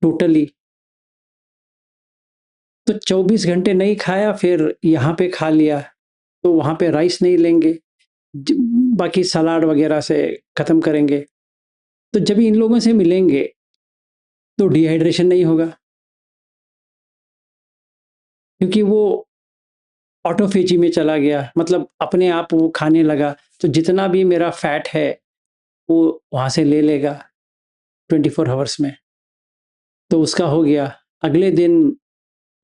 टोटली। तो 24 घंटे नहीं खाया, फिर यहाँ पे खा लिया, तो वहाँ पे राइस नहीं लेंगे, बाकी सलाद वगैरह से ख़त्म करेंगे। तो जब इन लोगों से मिलेंगे तो डिहाइड्रेशन नहीं होगा, क्योंकि वो ऑटोफेजी में चला गया, मतलब अपने आप वो खाने लगा, तो जितना भी मेरा फैट है वो वहाँ से ले लेगा 24 आवर्स में, तो उसका हो गया। अगले दिन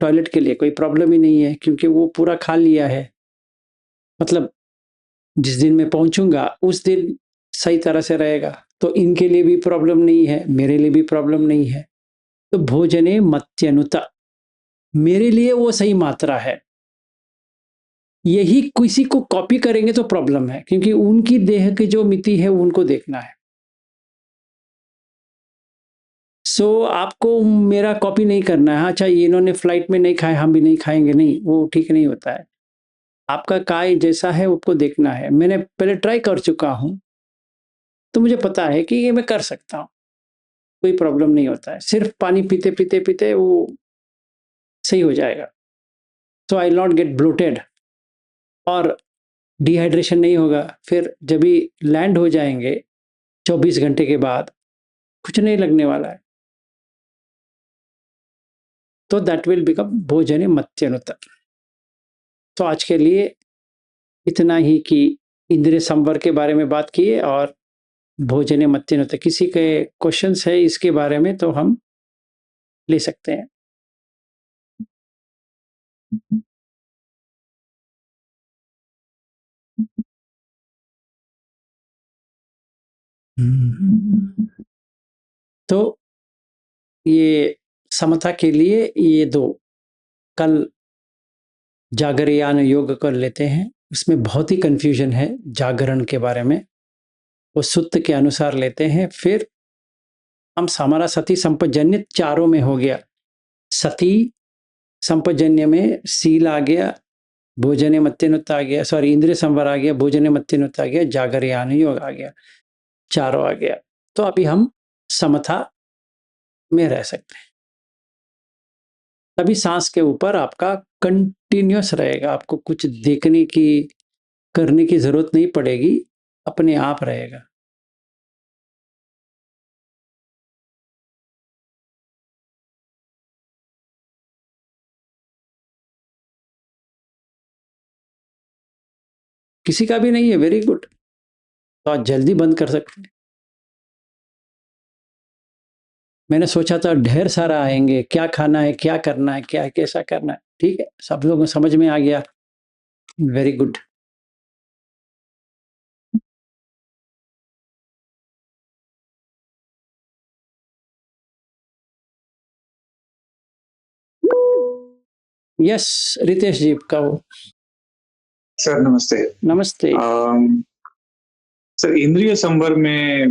टॉयलेट के लिए कोई प्रॉब्लम ही नहीं है, क्योंकि वो पूरा खा लिया है। मतलब जिस दिन मैं पहुंचूंगा उस दिन सही तरह से रहेगा, तो इनके लिए भी प्रॉब्लम नहीं है, मेरे लिए भी प्रॉब्लम नहीं है। तो भोजने मत्यनुता, मेरे लिए वो सही मात्रा है। यही किसी को कॉपी करेंगे तो प्रॉब्लम है, क्योंकि उनकी देह की जो मिति है उनको देखना है। आपको मेरा कॉपी नहीं करना है। अच्छा, इन्होंने फ्लाइट में नहीं खाया, हम भी नहीं खाएंगे, नहीं, वो ठीक नहीं होता है। आपका काय जैसा है उसको देखना है। मैंने पहले ट्राई कर चुका हूँ, तो मुझे पता है कि ये मैं कर सकता हूँ, कोई प्रॉब्लम नहीं होता है। सिर्फ पानी पीते पीते पीते वो सही हो जाएगा। सो आई नॉट गेट ब्लोटेड और डिहाइड्रेशन नहीं होगा। फिर जब भी लैंड हो जाएंगे 24 घंटे के बाद, कुछ नहीं लगने वाला है। तो दैट विल बिकम भोजने मत्यनुत। तो आज के लिए इतना ही कि इंद्रिय संवर के बारे में बात किए और भोजने मत्यनुत। किसी के क्वेश्चंस है इसके बारे में तो हम ले सकते हैं। तो ये समता के लिए ये दो कल जागरयान योग कर लेते हैं। उसमें बहुत ही कंफ्यूजन है जागरण के बारे में, वो सूत्र के अनुसार लेते हैं। फिर हम हमारा सती संपजन्य चारों में हो गया। सती संपजन्य में सील आ गया, भोजने मत्यनुत आ गया, सॉरी इंद्रिय संवर आ गया, भोजने मत्यनुत आ गया, जागरयान योग आ गया, चारों आ गया। तो अभी हम समता में रह सकते हैं। तभी सांस के ऊपर आपका कंटिन्यूस रहेगा, आपको कुछ देखने की करने की जरूरत नहीं पड़ेगी, अपने आप रहेगा। किसी का भी नहीं है, वेरी गुड, तो आज जल्दी बंद कर सकते हैं। मैंने सोचा था ढेर सारा आएंगे, क्या खाना है, क्या करना है, क्या कैसा करना है। ठीक है, सब लोगों को समझ में आ गया, वेरी गुड। यस, रितेश जी का हो। सर नमस्ते। नमस्ते। सर इंद्रिय संवर में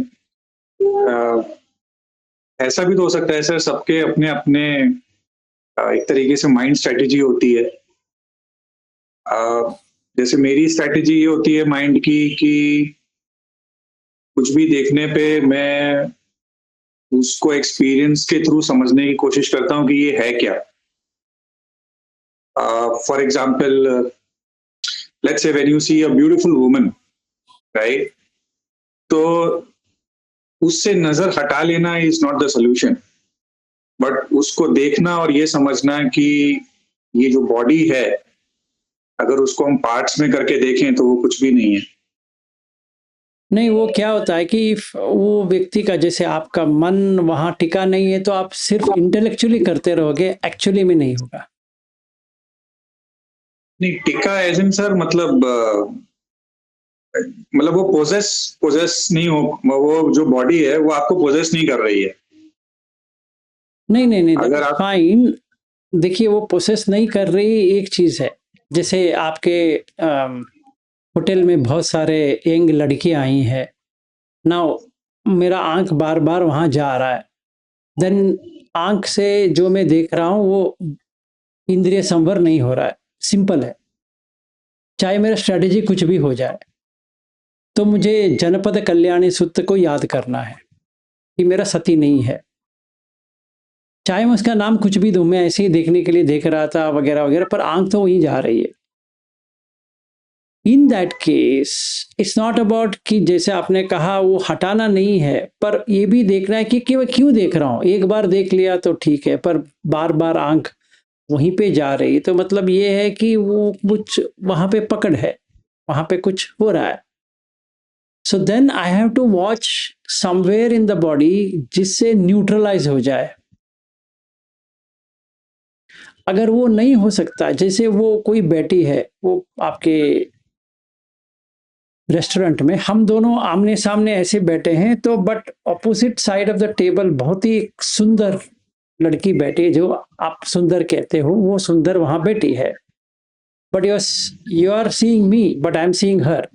ऐसा भी तो हो सकता है सर, सबके अपने अपने एक तरीके से माइंड स्ट्रेटेजी होती है। जैसे मेरी स्ट्रेटेजी ये होती है माइंड की कि कुछ भी देखने पे मैं उसको एक्सपीरियंस के थ्रू समझने की कोशिश करता हूँ कि ये है क्या। For example, let's say when you see a beautiful woman, right, तो उससे नजर हटा लेना is not the solution, but उसको देखना और ये समझना कि ये जो बॉडी है, अगर उसको हम पार्ट्स में करके देखें तो वो कुछ भी नहीं है। नहीं, वो क्या होता है कि वो व्यक्ति का, जैसे आपका मन वहां टिका नहीं है, तो आप सिर्फ इंटेलेक्चुअली करते रहोगे, एक्चुअली में नहीं होगा। नहीं टिका एज इन सर, मतलब वो पोजेस पोजेस नहीं हो, वो जो बॉडी है वो आपको पोजेस नहीं कर रही है। नहीं नहीं नहीं, अगर आप फाइन। देखिए वो प्रोसेस नहीं कर रही, एक चीज है। जैसे आपके होटल में बहुत सारे यंग लड़कियां आई हैं ना, मेरा आंख बार बार वहां जा रहा है, देन आंख से जो मैं देख रहा हूँ वो इंद्रिय संवर नहीं हो रहा है। सिंपल है। चाहे मेरा स्ट्रेटेजी कुछ भी हो जाए, तो मुझे जनपद कल्याणी सूत्र को याद करना है कि मेरा सती नहीं है। चाहे मैं उसका नाम कुछ भी दूं, मैं ऐसे ही देखने के लिए देख रहा था वगैरह वगैरह, पर आंख तो वहीं जा रही है। In that case it's not about कि जैसे आपने कहा वो हटाना नहीं है, पर ये भी देखना है कि मैं क्यों देख रहा हूँ। एक बार देख लिया तो ठीक है, पर बार बार आंख वहीं पे जा रही है, तो मतलब ये है कि वो कुछ वहां पे पकड़ है, वहां पे कुछ हो रहा है। So then I have to watch somewhere in the body जिससे न्यूट्रलाइज हो जाए। अगर वो नहीं हो सकता, जैसे वो कोई बैठी है, वो आपके रेस्टोरेंट में, हम दोनों आमने सामने ऐसे बैठे हैं, तो but opposite side of the table बहुत ही सुंदर लड़की बैठी है, जो आप सुंदर कहते हो, वो सुंदर वहां बैठी है, but you are seeing me but I am seeing her.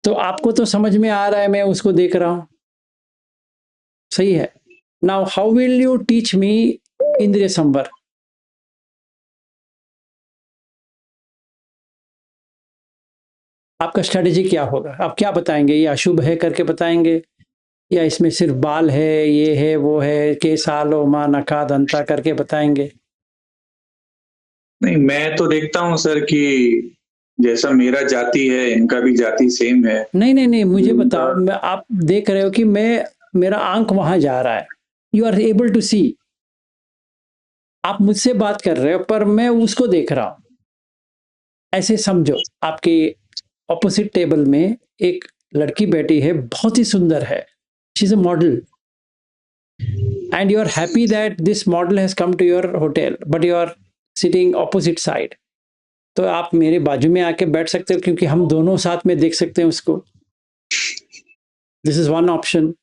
तो आपको तो समझ में आ रहा है मैं उसको देख रहा हूं, सही है। Now how will you teach me इंद्रिय संवर? आपका स्ट्रेटेजी क्या होगा? आप क्या बताएंगे? ये अशुभ है करके बताएंगे, या इसमें सिर्फ बाल है, ये है वो है, केसालो मा नका दंता करके बताएंगे? नहीं, मैं तो देखता हूँ सर कि जैसा मेरा जाति है, इनका भी जाति सेम है। नहीं नहीं नहीं, मुझे इनका बताओ। मैं, आप देख रहे हो कि मेरा आंख वहां जा रहा है, यू आर एबल टू सी। आप मुझसे बात कर रहे हो पर मैं उसको देख रहा हूं। ऐसे समझो, आपके ऑपोजिट टेबल में एक लड़की बैठी है, बहुत ही सुंदर है, she is a model, and you are happy that this model has come to your hotel, but you are sitting opposite side. तो आप मेरे बाजू में आके बैठ सकते हो, क्योंकि हम दोनों साथ में देख सकते हैं उसको। This is one option.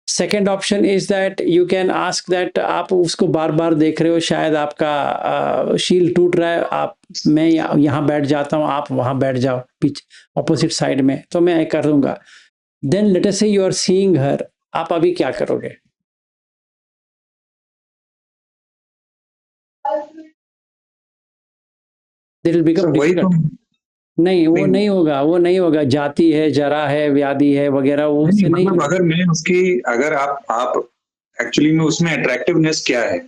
Second option is that you can ask that, आप उसको बार बार देख रहे हो, शायद आपका शील टूट रहा है, आप, मैं यहाँ बैठ जाता हूँ, आप वहाँ बैठ जाओ पीछे ऑपोजिट साइड में, तो मैं कर दूंगा। देन लेट अस से यू आर सीइंग हर, आप अभी क्या करोगे? दिट विल सर बिकम वही तो। डिफिकल्ट। नहीं, वो नहीं नहीं होगा, वो नहीं होगा। जाति है, जरा है, व्याधि है वगैरह, वो नहीं, उससे नहीं मतलब होगा। अगर मैं उसकी, अगर आप एक्चुअली में उसमें अट्रैक्टिवनेस क्या है,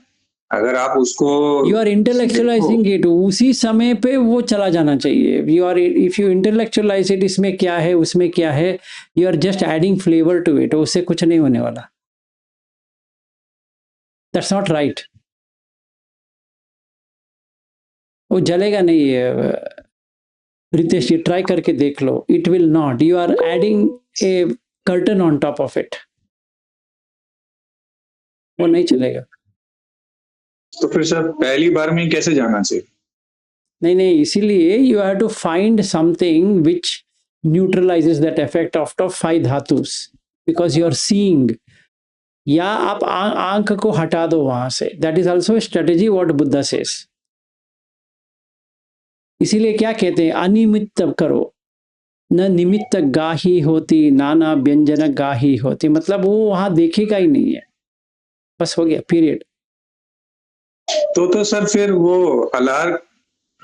अगर आप उसको यू आर देखो। इंटेलेक्चुअलाइजिंग इट, उसी समय पे वो चला जाना चाहिए। You are, if you intellectualize it, इसमें क्या है उसमें क्या है, you are just adding flavour to it, उससे कुछ नहीं होने वाला। That's not right. वो जलेगा नहीं है। रितेश जी, ट्राई करके देख लो, it will not, you are adding a curtain on top of it, वो नहीं चलेगा। तो फिर सर पहली बार में ही कैसे जाना चाहिए? नहीं नहीं, इसीलिए you have to find something which neutralizes that effect of top five dhatus, because you are seeing. या आप आंख को हटा दो वहां से, that is also strategy what Buddha says. इसीलिए क्या कहते हैं, अनिमित्त करो, न निमित्त गाही होती, नाना व्यंजन गाही होती, मतलब वो वहां देखेगा ही नहीं है, बस हो गया, पीरियड। तो सर फिर वो अलार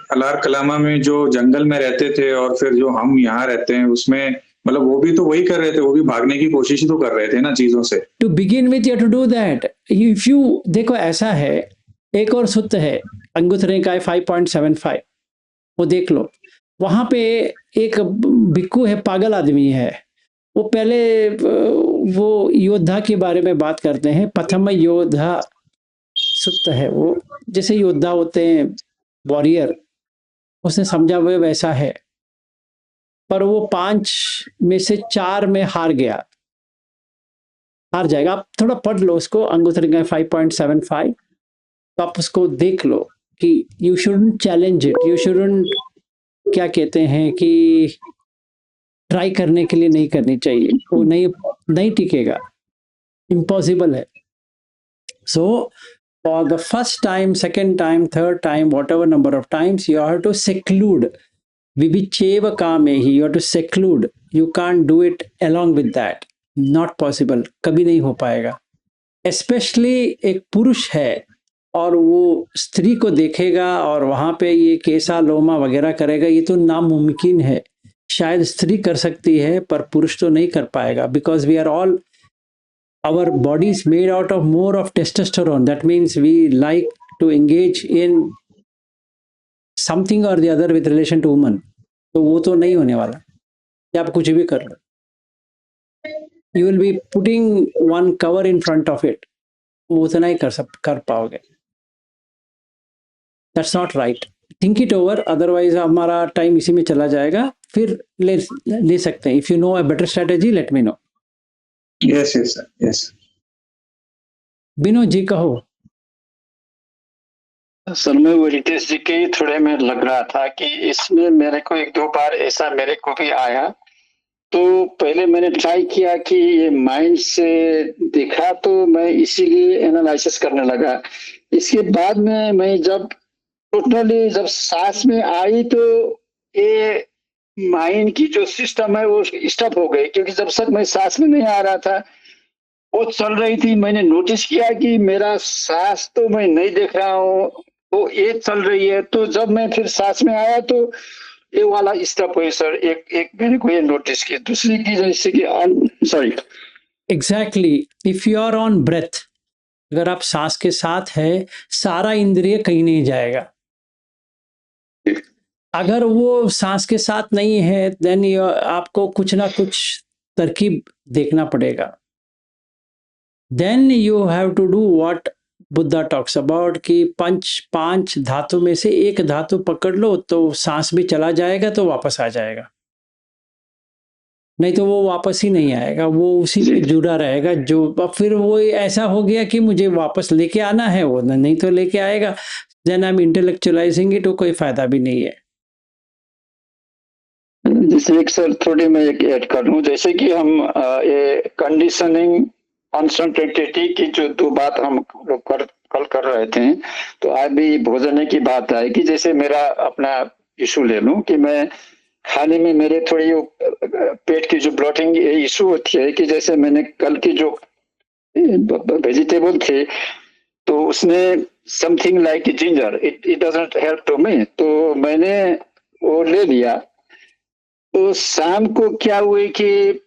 अलार कलामा में जो जंगल में रहते थे और फिर जो हम यहाँ रहते हैं उसमें, मतलब वो भी तो वही कर रहे थे, वो भी भागने की कोशिश ही तो कर रहे थे ना चीजों से। To begin with you to do that. If you देखो, ऐसा है, एक और सूत्र है अंगुत्थर निकाय 5.75, वो देख लो। वहां पे एक भिक्खु है, पागल आदमी है, वो पहले वो योद्धा के बारे में बात करते हैं, प्रथम योद्धा सूत्र है वो, जैसे योद्धा होते हैं, वॉरियर, उसने समझा हुआ वैसा है, पर वो 5 में से 4 में हार गया, हार जाएगा। आप थोड़ा पढ़ लो उसको, अंगुत्थर निकाय 5.75, तो आप उसको देख लो कि you shouldn't challenge it, you shouldn't, क्या कहते हैं कि ट्राई करने के लिए नहीं करनी चाहिए, वो नहीं नहीं टिकेगा, इम्पॉसिबल है। So for the first time, second time, third time, whatever number of times, you have to seclude. Vivicheva kamehi, you have to seclude. You can't do it along with that. Not possible. कभी नहीं हो पाएगा. Especially एक पुरुष है और वो स्त्री को देखेगा और वहां पे ये केसा लोमा वगैरह करेगा, ये तो नामुमकिन है. शायद स्त्री कर सकती है पर पुरुष तो नहीं कर पाएगा, because we are all, our body is made out of more of testosterone. That means we like to engage in something or the other with relation to woman. तो वो तो नहीं होने वाला कि आप कुछ भी कर लो. You will be putting one cover in front of it. वो उतना ही कर पाओगे. That's not right. Think it over. Otherwise हमारा टाइम इसी में चला जाएगा. फिर ले सकते हैं. If you know a better strategy, let me know. Yes, sir. Yes. Vinod ji कहो. सर मैं वो रितेश जी के थोड़े में लग रहा था कि इसमें मेरे को एक दो बार ऐसा मेरे को भी आया. तो पहले मैंने ट्राई किया कि ये माइंड से देखा, तो मैं इसीलिए एनालिसिस करने लगा. इसके बाद में मैं जब टोटली जब सांस में आई तो ये माइंड की जो सिस्टम है वो स्टॉप हो गई, क्योंकि जब तक मैं सांस में नहीं आ रहा था वो चल रही थी. मैंने नोटिस किया कि मेरा सांस तो मैं नहीं देख रहा हूँ, वो ये चल रही है. तो जब मैं फिर सांस में आया तो ये वाला स्टॉप हुई सर. एक मैंने को ये नोटिस किया. दूसरी की जैसे कि sorry, exactly, if you are on breath, अगर आप सांस के साथ है, सारा इंद्रिय कहीं नहीं जाएगा. अगर वो सांस के साथ नहीं है, देन आपको कुछ ना कुछ तरकीब देखना पड़ेगा. Then you have to do what Buddha talks about कि पांच धातु में से एक धातु पकड़ लो तो सांस भी चला जाएगा, तो वापस आ जाएगा. नहीं तो वो वापस ही नहीं आएगा, वो उसी में जुड़ा रहेगा. जो फिर वो ऐसा हो गया कि मुझे वापस लेके आना है, वो नहीं तो लेके आएगा. देन आई एम इंटेलेक्चुअलाइजिंग इट, कोई फायदा भी नहीं है. जैसे एक सर थोड़ी मैं एक ऐड कर लूं, जैसे कि हम ये कंडीशनिंग अनसर्टेनिटी की जो दो बात हम लोग कल कर रहे थे, तो आज भी भोजन की बात है कि जैसे मेरा अपना इशू ले लूं कि मैं खाने में मेरे थोड़ी पेट की जो ब्लॉटिंग इशू होती है, कि जैसे मैंने कल की जो वेजिटेबल थे तो उसमें something like ginger, it doesn't help to me, तो मैंने वो ले लिया. तो शाम को क्या हुए कि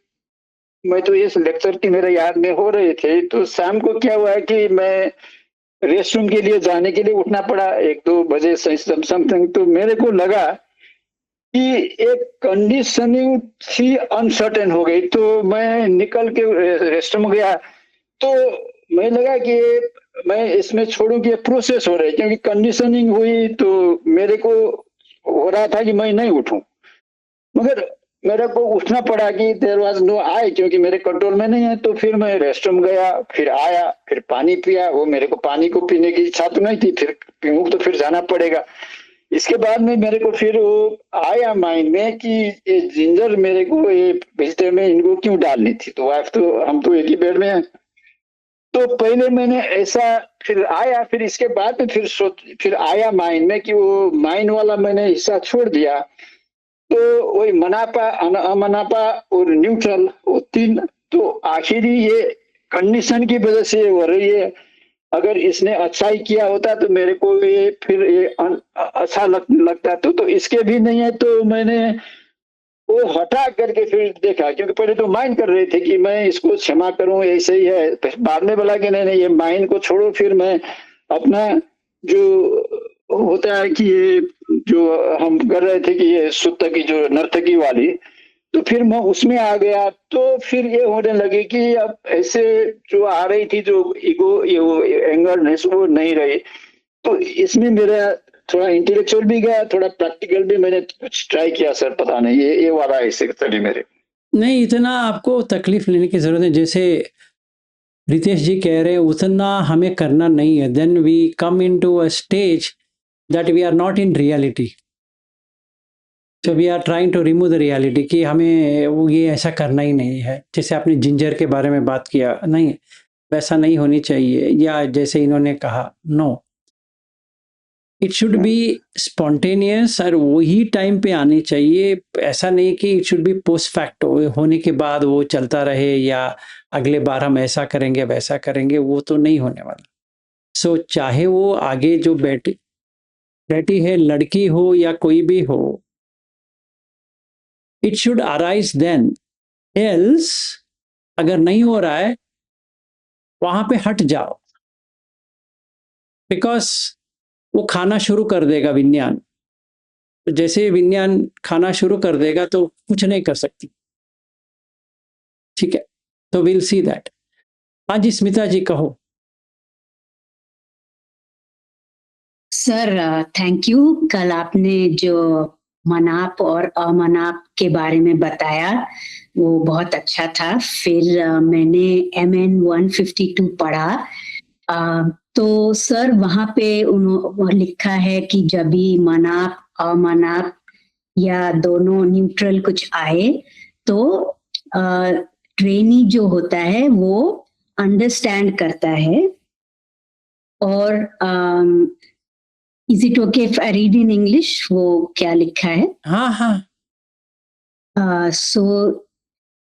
मैं तो इस लेक्चर की मेरे याद में हो रहे थे, तो शाम को क्या हुआ कि मैं रेस्ट रूम के लिए जाने के लिए उठना पड़ा 1-2 बजे समथिंग. तो मेरे को लगा कि एक कंडीशनिंग थी अनसर्टेन हो गई, तो मैं निकल के रेस्ट रूम गया. तो मैं लगा कि मैं इसमें छोड़ूं कि प्रोसेस हो रही है, क्योंकि कंडीशनिंग हुई तो मेरे को हो रहा था कि मैं नहीं उठूं, मगर मेरे को उठना पड़ा कि देयर वाज नो आई, क्योंकि मेरे कंट्रोल में नहीं है. तो फिर मैं रेस्टरूम गया, फिर आया, फिर पानी पिया. वो मेरे को पानी को पीने की इच्छा तो नहीं थी, फिर पीऊँ तो फिर जाना पड़ेगा. इसके बाद में मेरे को फिर वो आया माइंड में कि ये जिंजर मेरे को ये वेजिटेबल में इनको क्यों डालनी थी. तो वाइफ तो हम तो एक ही बेड में हैं. तो पहले मैंने ऐसा फिर आया, फिर इसके बाद में फिर आया माइंड में कि वो माइंड वाला मैंने हिस्सा छोड़ दिया. तो वही मनापा, अमनापा और न्यूट्रल, वो तीन. तो आखिरी ये कंडीशन की वजह से हो रही है. अगर इसने अच्छा ही किया होता तो मेरे को ये फिर ये अच्छा लगता. तो इसके भी नहीं है, तो मैंने वो हटा करके फिर देखा, क्योंकि पहले तो माइंड कर रहे थे कि मैं इसको क्षमा करूं, ऐसे ही है. बाद में बोला कि नहीं ये माइंड को छोड़ो, फिर मैं अपना जो होता है कि ये जो हम कर रहे थे कि ये सुत्ता की जो नर्तकी वाली, तो फिर मैं उसमें आ गया. तो फिर ये होने लगे कि अब ऐसे जो आ रही थी जो ईगो, ये एंगरनेस, वो नहीं रही. तो इसमें मेरा थोड़ा इंटेलेक्चुअल भी गया, थोड़ा प्रैक्टिकल भी मैंने कुछ ट्राई किया सर. पता नहीं ये वाला ऐसे चली मेरे. नहीं, इतना आपको तकलीफ लेने की जरूरत है. जैसे रितेश जी कह रहे हैं, उतना हमें करना नहीं है. Then we come into a stage that we are not in reality. So we are trying to remove the reality कि हमें वो ये ऐसा करना ही नहीं है. जैसे आपने जिंजर के बारे में बात किया, नहीं, वैसा नहीं होनी चाहिए, या जैसे इन्होंने कहा, no, it should be spontaneous और वही टाइम पे आनी चाहिए। ऐसा नहीं कि it should be post facto, होने के बाद वो चलता रहे या अगले बार हम ऐसा करेंगे वैसा करेंगे, वो तो नहीं होने वाला। सो चाहे वो आगे जो बेटी है, लड़की हो या कोई भी हो, it should arise then, else अगर नहीं हो रहा है वहां पे हट जाओ, बिकॉज वो खाना शुरू कर देगा विज्ञान। जैसे विज्ञान खाना शुरू कर देगा तो कुछ नहीं कर सकती, ठीक है? तो विल सी दैट। हाँ जी, स्मिता जी कहो। Sir thank you. कल आपने जो मनाप और अमनाप के बारे में बताया वो बहुत अच्छा था। फिर मैंने MN 152 पढ़ा, तो सर वहां पे उन्होंने लिखा है कि जब भी मनाप अमनाप या दोनों न्यूट्रल कुछ आए तो ट्रेनी जो होता है वो अंडरस्टैंड करता है। और is it okay if I read in English, वो क्या लिखा है? हाँ हाँ, So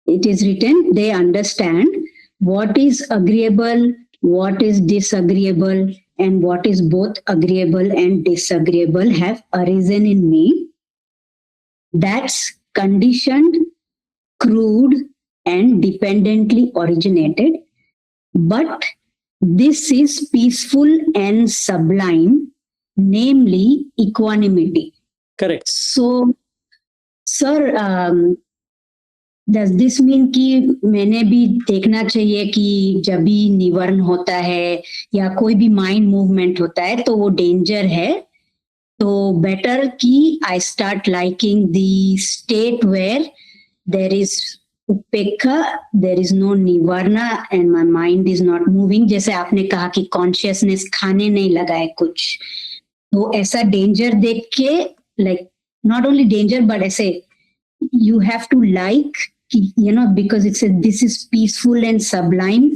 it is written, they understand what is agreeable, what is disagreeable, and what is both agreeable and disagreeable have arisen in me. That's conditioned, crude, and dependently originated. But this is peaceful and sublime, namely equanimity. Correct. So, sir, does this mean कि मैंने भी देखना चाहिए कि जब भी निवर्ण होता है या कोई भी माइंड मूवमेंट होता है तो वो डेंजर है, तो बेटर कि I start liking the state where there is upeksha, there is no nirvana and my mind is not moving. जैसे आपने कहा कि कॉन्शियसनेस खाने नहीं लगा है कुछ, तो ऐसा डेंजर देख के, like not only danger but ऐसे you have to like, you know, because it says this is peaceful and sublime,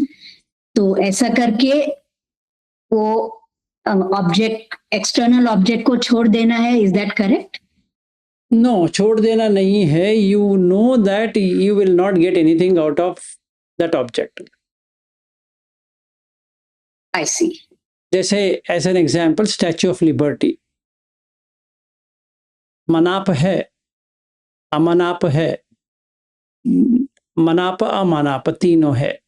तो ऐसा करके वो ऑब्जेक्ट, एक्सटर्नल ऑब्जेक्ट को छोड़ देना है। Is that correct? नो, छोड़ देना नहीं है। You know that you will not get anything out of that object. I see. जैसे as an example, statue of liberty, मनाप है, अमनाप है, मनाप अमनाप तीनों है।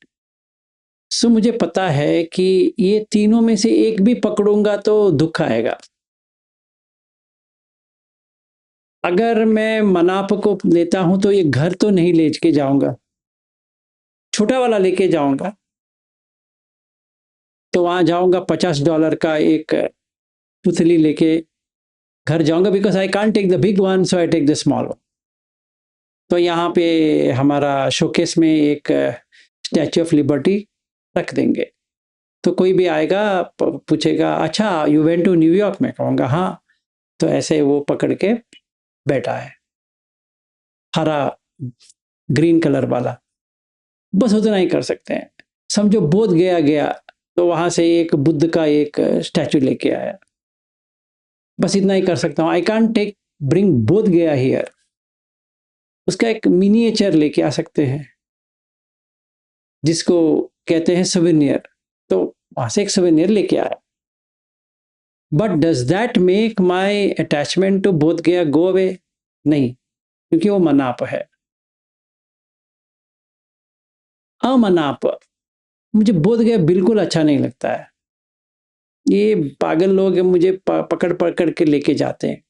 सो मुझे पता है कि ये तीनों में से एक भी पकड़ूंगा तो दुख आएगा। अगर मैं मनाप को लेता हूं तो ये घर तो नहीं ले के जाऊंगा, छोटा वाला लेके जाऊंगा। तो वहां जाऊंगा, $50 का एक पुतली लेके घर जाऊंगा, because I can't take the big one, so I take the small one. तो यहाँ पे हमारा शोकेस में एक स्टैच्यू ऑफ लिबर्टी रख देंगे। तो कोई भी आएगा पूछेगा, अच्छा यू वेंट टू न्यूयॉर्क? मैं कहूँगा हाँ। तो ऐसे वो पकड़ के बैठा है, हरा ग्रीन कलर वाला। बस उतना ही कर सकते हैं। समझो बोध गया तो वहां से एक बुद्ध का एक स्टैचू लेके आया, बस इतना ही कर सकता हूँ। आई कांट ब्रिंग बोध गया हियर। उसका एक मिनिएचर लेके आ सकते हैं जिसको कहते हैं सुवेनियर। तो वहां से एक सुवेनियर लेके आया। But does that make my attachment to Bodh Gaya go away? नहीं, क्योंकि वो मनाप है। अमनाप, मुझे बोध गया बिल्कुल अच्छा नहीं लगता है। ये पागल लोग मुझे पकड़ पकड़ के लेके जाते हैं।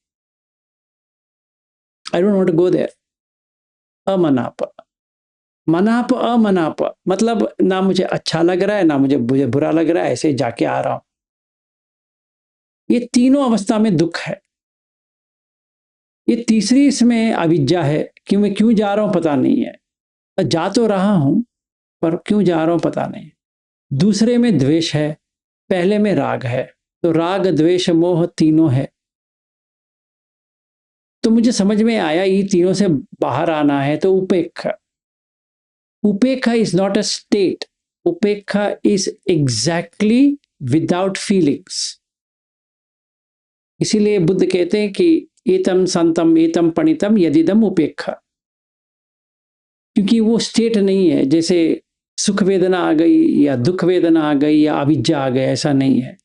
I don't want to go there. अमनाप, मनाप अमनाप मतलब ना मुझे अच्छा लग रहा है ना मुझे बुरा लग रहा है, ऐसे जाके आ रहा हूं। ये तीनों अवस्था में दुख है। ये तीसरी इसमें अविद्या है कि मैं क्यों जा रहा हूं पता नहीं है। जा तो रहा हूं पर क्यों जा रहा हूं पता नहीं। दूसरे में द्वेष है, पहले में राग है। तो राग द्वेष मोह तीनों है। तो मुझे समझ में आया ये तीनों से बाहर आना है तो उपेक्षा। उपेक्षा इज नॉट अ स्टेट, उपेक्षा इज एग्जैक्टली विदाउट फीलिंग्स। इसीलिए बुद्ध कहते हैं कि एतम संतम एतम पणितम यदिदम उपेक्षा, क्योंकि वो स्टेट नहीं है जैसे सुख वेदना आ गई या दुख वेदना आ गई या अविद्या आ गई, ऐसा नहीं है।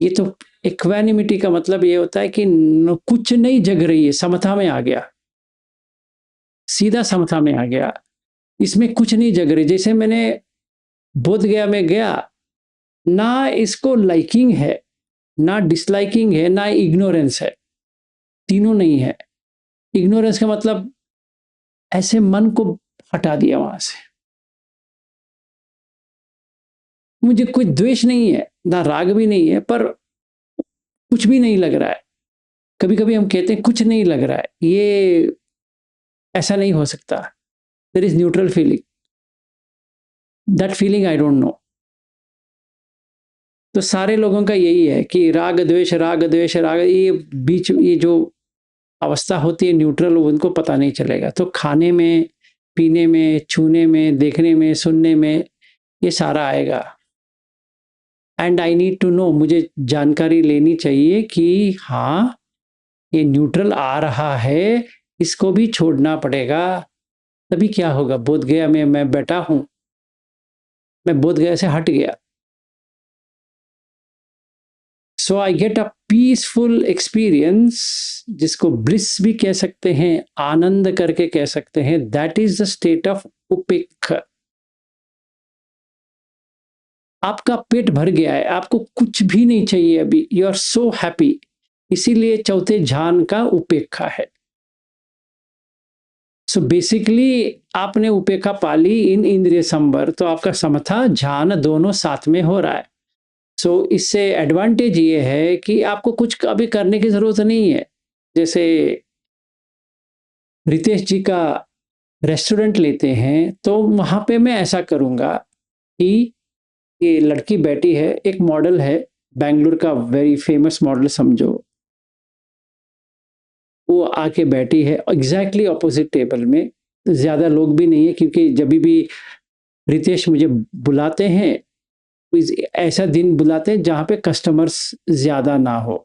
ये तो इक्वानिमिटी का मतलब ये होता है कि कुछ नहीं जग रही है, समता में आ गया, सीधा समता में आ गया, इसमें कुछ नहीं जग रही। जैसे मैंने बोध गया में गया, ना इसको लाइकिंग है ना डिसलाइकिंग है ना इग्नोरेंस है, तीनों नहीं है। इग्नोरेंस का मतलब ऐसे मन को हटा दिया वहां से, मुझे कोई द्वेष नहीं है ना राग भी नहीं है, पर कुछ भी नहीं लग रहा है। कभी कभी हम कहते हैं कुछ नहीं लग रहा है, ये ऐसा नहीं हो सकता। There is neutral feeling, that feeling I don't know. तो सारे लोगों का यही है कि राग द्वेष राग द्वेष राग, ये बीच ये जो अवस्था होती है न्यूट्रल, उनको पता नहीं चलेगा। तो खाने में, पीने में, छूने में, देखने में, सुनने में, ये सारा आएगा। And I need to know, मुझे जानकारी लेनी चाहिए कि हाँ ये न्यूट्रल आ रहा है, इसको भी छोड़ना पड़ेगा। तभी क्या होगा, बोध गया में मैं बैठा हूं, मैं बोध गया से हट गया। So I get a peaceful experience, जिसको ब्लिस भी कह सकते हैं, आनंद करके कह सकते हैं। That is the state of उपेक्षा। आपका पेट भर गया है, आपको कुछ भी नहीं चाहिए अभी, यू आर सो हैप्पी। इसीलिए चौथे ध्यान का उपेक्षा है। सो बेसिकली आपने उपेक्षा पाली इन इंद्रिय संवर, तो आपका समथा ध्यान दोनों साथ में हो रहा है। सो इससे एडवांटेज ये है कि आपको कुछ अभी करने की जरूरत नहीं है। जैसे रितेश जी का रेस्टोरेंट लेते हैं, तो वहां पे मैं ऐसा करूंगा कि ये लड़की बैठी है, एक मॉडल है बेंगलुरु का, वेरी फेमस मॉडल समझो, वो आके बैठी है एग्जैक्टली ऑपोजिट टेबल में। ज्यादा लोग भी नहीं है, क्योंकि जब भी रितेश मुझे बुलाते हैं, ऐसा दिन बुलाते हैं जहाँ पे कस्टमर्स ज्यादा ना हो,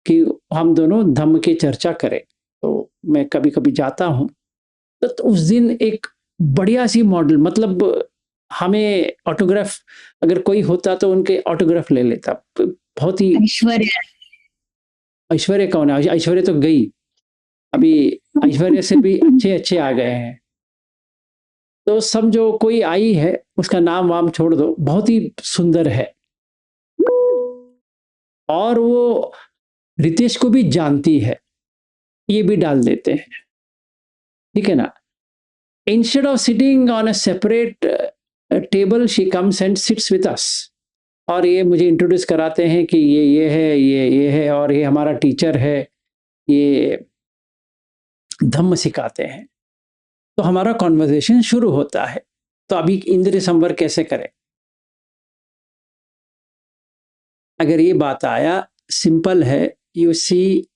कि हम दोनों धम्म की चर्चा करें। तो मैं कभी कभी जाता हूँ, तो उस दिन एक बढ़िया सी मॉडल, मतलब हमें ऑटोग्राफ अगर कोई होता तो उनके ऑटोग्राफ ले लेता। बहुत ही ऐश्वर्या, ऐश्वर्या कौन है? ऐश्वर्या तो गई, अभी ऐश्वर्या से भी अच्छे अच्छे आ गए हैं। तो समझो कोई आई है, उसका नाम वाम छोड़ दो, बहुत ही सुंदर है, और वो रितेश को भी जानती है, ये भी डाल देते हैं, ठीक है ना। Instead of sitting on a separate table, she comes and seats with us, और ये मुझे इंट्रोड्यूस कराते हैं कि ये है, ये है, और ये हमारा टीचर है, ये धम्म सिखाते हैं। तो हमारा कॉन्वर्सेशन शुरू होता है। तो अभी इंद्रिय संवर कैसे करें? अगर ये बात आया, सिंपल है, यू सी।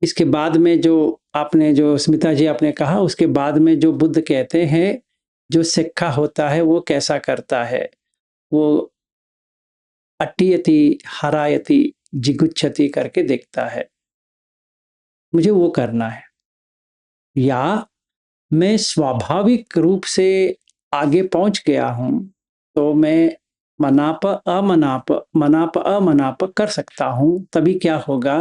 इसके बाद में जो आपने, जो स्मिता जी आपने कहा, उसके बाद में जो बुद्ध कहते हैं, जो सिक्खा होता है वो कैसा करता है, वो अट्टियति हरायति जिगुच्छति करके देखता है। मुझे वो करना है, या मैं स्वाभाविक रूप से आगे पहुंच गया हूं, तो मैं मनाप अमनाप मनाप अमनाप कर सकता हूं। तभी क्या होगा,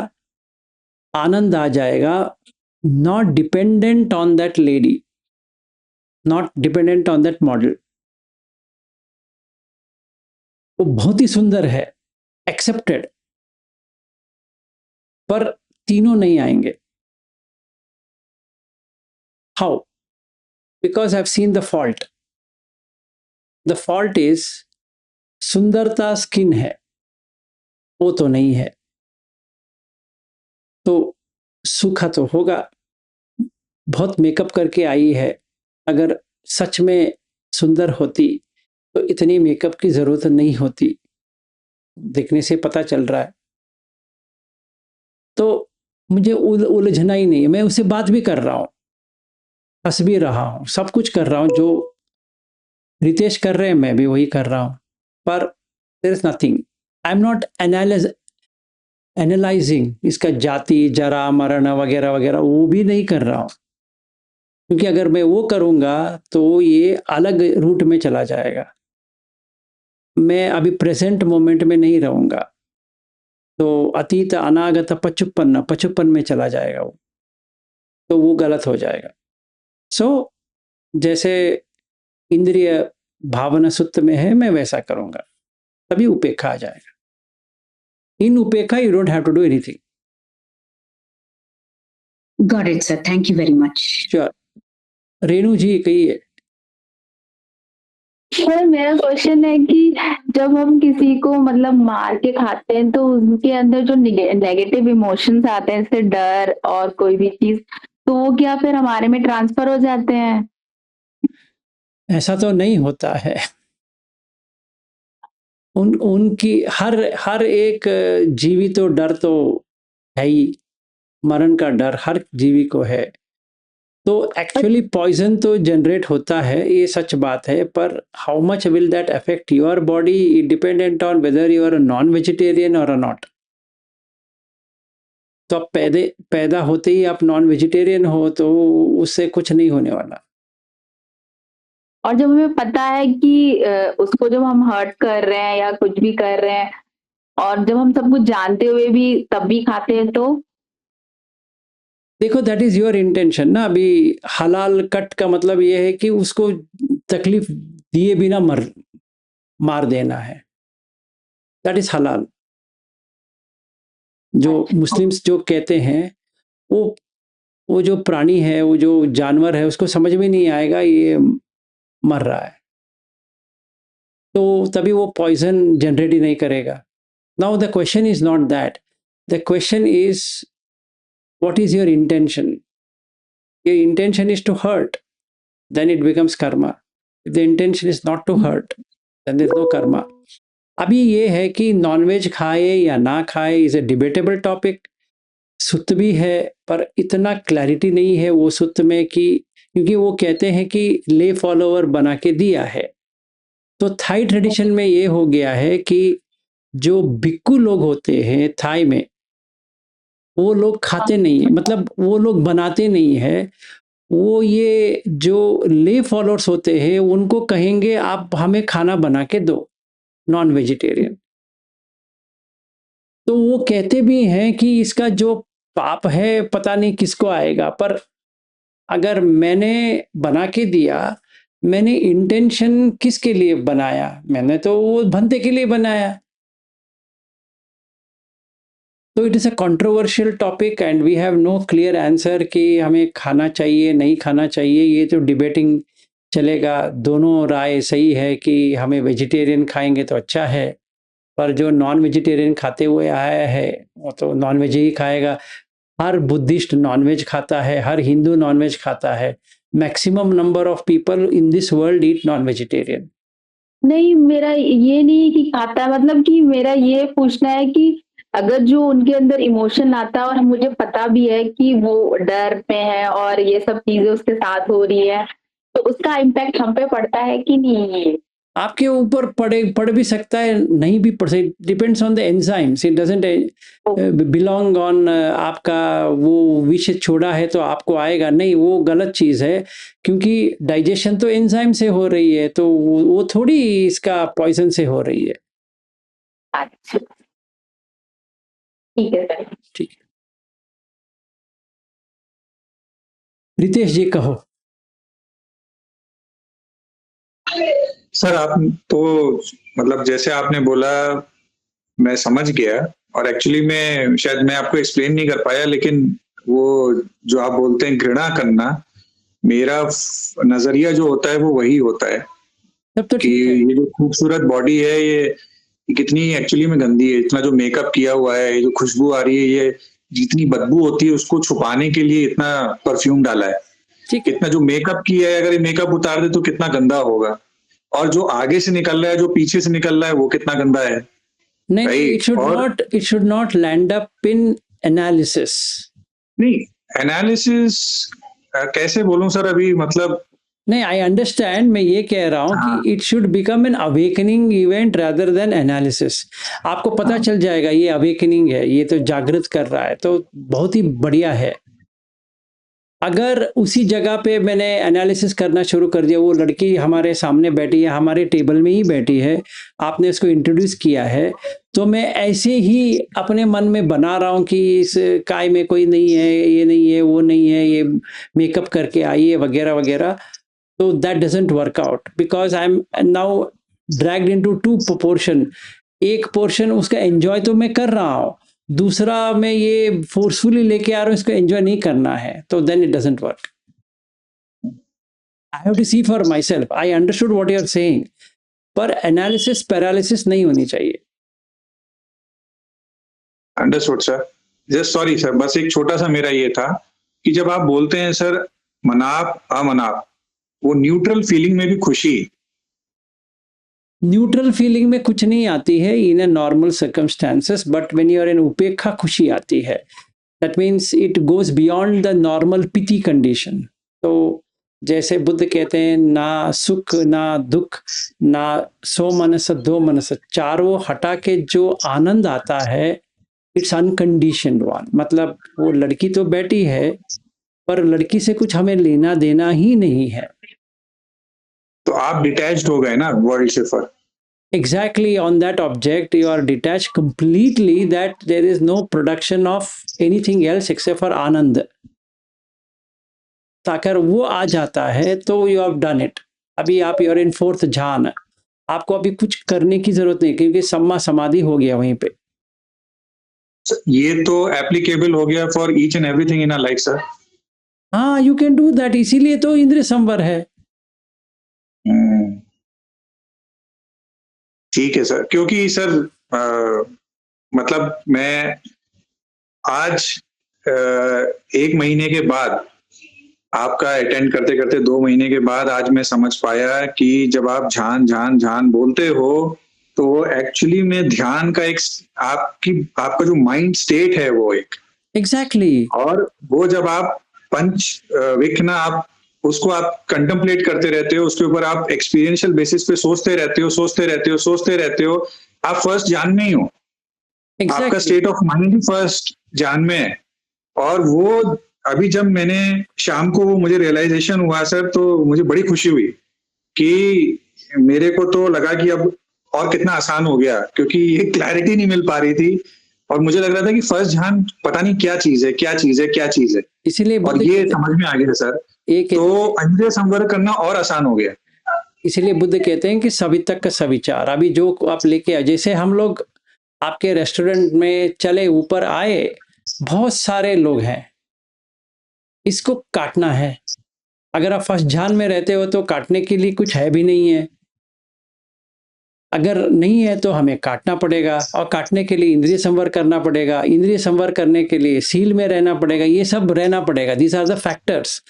आनंद आ जाएगा। Not dependent on that lady, not dependent on that model. वो बहुत ही सुंदर है, एक्सेप्टेड, पर तीनों नहीं आएंगे। How? Because I have seen the fault. The fault is, सुंदरता स्किन है, वो तो नहीं है। तो सूखा तो होगा, बहुत मेकअप करके आई है, अगर सच में सुंदर होती तो इतनी मेकअप की जरूरत नहीं होती, देखने से पता चल रहा है। तो मुझे उलझना ही नहीं है, मैं उससे बात भी कर रहा हूं, हंस भी रहा हूं, सब कुछ कर रहा हूं। जो रितेश कर रहे हैं, मैं भी वही कर रहा हूँ, पर there is nothing, I am not analysing इसका जाति, जरा, मरण वगैरह वगैरह, वो भी नहीं कर रहा हूँ, क्योंकि अगर मैं वो करूँगा तो ये अलग रूट में चला जाएगा। मैं अभी प्रेजेंट मोमेंट में नहीं रहूँगा, तो अतीत अनागत पचुपन में चला जाएगा वो, तो वो गलत हो जाएगा। सो जैसे इंद्रिय भावना सूत्र में है, मैं वैसा करूँगा, तभी उपेक्षा आ जाएगा। इन उपेक्षा you don't have to do anything. Got it, sir. Thank you very much. Sure. Renu ji कहिए। सर मेरा क्वेश्चन है कि जब हम किसी को मतलब मार के खाते हैं तो उनके अंदर जो नेगेटिव इमोशंस आते हैं जैसे डर और कोई भी चीज, तो वो क्या फिर हमारे में ट्रांसफर हो जाते हैं? ऐसा तो नहीं होता है। उनकी हर एक जीवी तो डर तो है ही, मरण का डर हर जीवी को है। तो एक्चुअली पॉइजन तो जनरेट होता है, ये सच बात है, पर how much will that affect your body dependent on whether you are a non vegetarian और अ नॉट। तो आप पैदा होते ही आप नॉन वेजिटेरियन हो तो उससे कुछ नहीं होने वाला। और जब हमें पता है कि उसको जब हम हर्ट कर रहे हैं या कुछ भी कर रहे हैं और जब हम सब कुछ जानते हुए भी तब भी खाते हैं तो देखो, दैट इज योर इंटेंशन ना। अभी हलाल कट का मतलब ये है कि उसको तकलीफ दिए बिना मार देना है, दैट इज हलाल। जो मुस्लिम्स जो कहते हैं वो जो प्राणी है, वो जो जानवर है, उसको समझ में नहीं आएगा ये मर रहा है, तो तभी वो पॉइजन जनरेट ही नहीं करेगा। Now the question is not that, the question is what is your intention? Your intention is to hurt, then it becomes karma. If the intention is not to hurt, then there is no karma. अभी ये है कि nonveg खाए या ना खाए is a debatable topic. सूत्र भी है, पर इतना क्लैरिटी नहीं है वो सूत्र में कि, क्योंकि वो कहते हैं कि ले फॉलोअर बना के दिया है। तो थाई ट्रेडिशन में ये हो गया है कि जो भिक्खु लोग होते हैं थाई में, वो लोग खाते नहीं है, मतलब वो लोग बनाते नहीं है। वो ये जो ले फॉलोअर्स होते हैं उनको कहेंगे आप हमें खाना बना के दो, नॉन वेजिटेरियन। तो वो कहते भी हैं कि इसका जो पाप है पता नहीं किसको आएगा, पर अगर मैंने बना के दिया, मैंने इंटेंशन किसके लिए बनाया? मैंने तो वो भंते के लिए बनाया। तो it is a controversial topic and we have no clear answer कि हमें खाना चाहिए नहीं खाना चाहिए। ये तो डिबेटिंग चलेगा, दोनों राय सही है कि हमें वेजिटेरियन खाएंगे तो अच्छा है, पर जो नॉन वेजिटेरियन खाते हुए आया है वो तो नॉन वेज ही खाएगा। हर बुद्धिस्ट नॉनवेज खाता है, हर हिंदू नॉनवेज खाता है। Maximum number of people in this world eat non vegetarian. नहीं, मेरा ये नहीं है कि खाता, मतलब कि मेरा ये पूछना है कि अगर जो उनके अंदर इमोशन आता है और मुझे पता भी है कि वो डर में है और ये सब चीजें उसके साथ हो रही है, तो उसका इम्पैक्ट हम पे पड़ता है कि नहीं? आपके ऊपर पड़ भी सकता है, नहीं भी पड़ सकता, depends on the enzymes. It doesn't belong on आपका वो विष छोड़ा है तो आपको आएगा, नहीं, वो गलत चीज है, क्योंकि डाइजेशन तो एंजाइम से हो रही है, तो वो थोड़ी इसका पॉइजन से हो रही है। अच्छा, ठीक है सर। ठीक है, रितेश जी कहो। सर आप तो मतलब जैसे आपने बोला मैं समझ गया, और एक्चुअली मैं शायद मैं आपको एक्सप्लेन नहीं कर पाया, लेकिन वो जो आप बोलते हैं घृणा करना, मेरा नजरिया जो होता है वो वही होता है तब तो कि ठीक है। ये जो खूबसूरत बॉडी है ये कितनी एक्चुअली में गंदी है। इतना जो मेकअप किया हुआ है, ये जो खुशबू आ रही है, ये जितनी बदबू होती है उसको छुपाने के लिए इतना परफ्यूम डाला है। ठीक है, इतना जो मेकअप किया है, अगर ये मेकअप उतार दे तो कितना गंदा होगा, और जो आगे से निकल रहा है, जो पीछे से निकल रहा है, वो कितना गंदा है। नहीं, right, it should not land up in analysis. नहीं एनालिसिस कैसे बोलूं सर, अभी मतलब नहीं, आई अंडरस्टैंड, मैं ये कह रहा हूँ हाँ। कि it should become an awakening event rather than analysis. आपको पता चल जाएगा ये अवेकनिंग है, ये तो जागृत कर रहा है, तो बहुत ही बढ़िया है। अगर उसी जगह पे मैंने एनालिसिस करना शुरू कर दिया, वो लड़की हमारे सामने बैठी है, हमारे टेबल में ही बैठी है, आपने उसको इंट्रोड्यूस किया है, तो मैं ऐसे ही अपने मन में बना रहा हूँ कि इस काय में कोई नहीं है, ये नहीं है, वो नहीं है, ये मेकअप करके आई है वगैरह वगैरह, तो that doesn't work out because I am now dragged into two portion. एक पोर्शन उसका एंजॉय तो मैं कर रहा हूँ, दूसरा मैं ये फोर्सफुली लेके आ रहा हूँ, इसको एंजॉय नहीं करना है, तो then it doesn't work. I have to see for myself. I understood what you are saying, पर एनालिसिस पैरालिसिस नहीं होनी चाहिए। Understood sir. Just sorry sir, बस एक छोटा सा मेरा ये था कि जब आप बोलते हैं सर मनाप अमनाप, वो न्यूट्रल फीलिंग में भी खुशी, न्यूट्रल फीलिंग में कुछ नहीं आती है in a normal circumstances, but when you are in उपेक्षा खुशी आती है। That means it goes beyond the normal पिति कंडीशन। तो जैसे बुद्ध कहते हैं, ना सुख ना दुख ना सो मनस दो मनस, चारों हटा के जो आनंद आता है इट्स अनकंडीशनड वन। मतलब वो लड़की तो बैठी है, पर लड़की से कुछ हमें लेना देना ही नहीं है। तो आप डिटैच्ड हो गए ना वर्ल्ड से फर। Exactly, on that object you are detached completely, that there is no production of anything else except for आनंद। अगर वो आ जाता है तो you have done it। अभी आप you're in fourth ध्यान, आपको अभी कुछ करने की जरूरत नहीं, क्योंकि सम्मा समाधि हो गया वहीं पे। ये तो एप्लीकेबल हो गया for each and everything in our life sir. हाँ, यू कैन डू दैट, इसीलिए तो इंद्रिय संवर है। ठीक है सर, क्योंकि सर मतलब मैं आज 1 महीने के बाद आपका अटेंड करते करते 2 महीने के बाद आज मैं समझ पाया कि जब आप ध्यान ध्यान ध्यान बोलते हो तो वो एक्चुअली में ध्यान का एक आपका जो माइंड स्टेट है वो एक एग्जैक्टली। और वो जब आप पंच विखना आप उसको आप कंटेम्पलेट करते रहते हो, उसके ऊपर आप एक्सपीरियंशियल बेसिस पे सोचते रहते हो, आप फर्स्ट ध्यान में ही हो। आपका state of mind he first ध्यान में है। और वो अभी जब मैंने शाम को वो मुझे रियलाइजेशन हुआ सर, तो मुझे बड़ी खुशी हुई कि मेरे को तो लगा कि अब और कितना आसान हो गया, क्योंकि ये क्लैरिटी नहीं मिल पा रही थी और मुझे लग रहा था कि फर्स्ट ध्यान पता नहीं क्या चीज है। इसीलिए और ये समझ में आ गया सर, तो इंद्रिय संवर करना और आसान हो गया। इसलिए बुद्ध कहते हैं कि सवितक का सविचार। अभी जो आप लेके, जैसे हम लोग आपके रेस्टोरेंट में चले, ऊपर आए, बहुत सारे लोग हैं, इसको काटना है। अगर आप फर्स्ट ध्यान में रहते हो तो काटने के लिए कुछ है भी नहीं है, अगर नहीं है तो हमें काटना पड़ेगा, और काटने के लिए इंद्रिय संवर करना पड़ेगा, इंद्रिय संवर करने के लिए सील में रहना पड़ेगा, ये सब रहना पड़ेगा। These are the factors.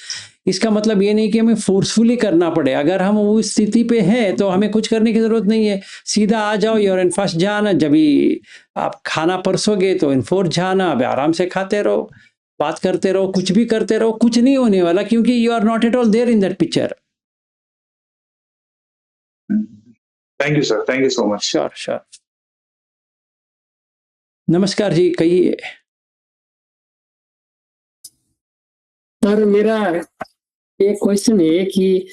इसका मतलब ये नहीं कि हमें फोर्सफुली करना पड़े। अगर हम उस स्थिति पे हैं तो हमें कुछ करने की जरूरत नहीं है, सीधा आ जाओ, यूर इन फर्स्ट ध्यान। जब भी आप खाना परसोगे तो इन फोर्थ ध्यान, अब आराम से खाते रहो, बात करते रहो, कुछ भी करते रहो, कुछ नहीं होने वाला, क्योंकि you are not at all there in that picture. Thank you sir, thank you so much. Sure. नमस्कार जी, कहिए। सर मेरा एक क्वेश्चन है कि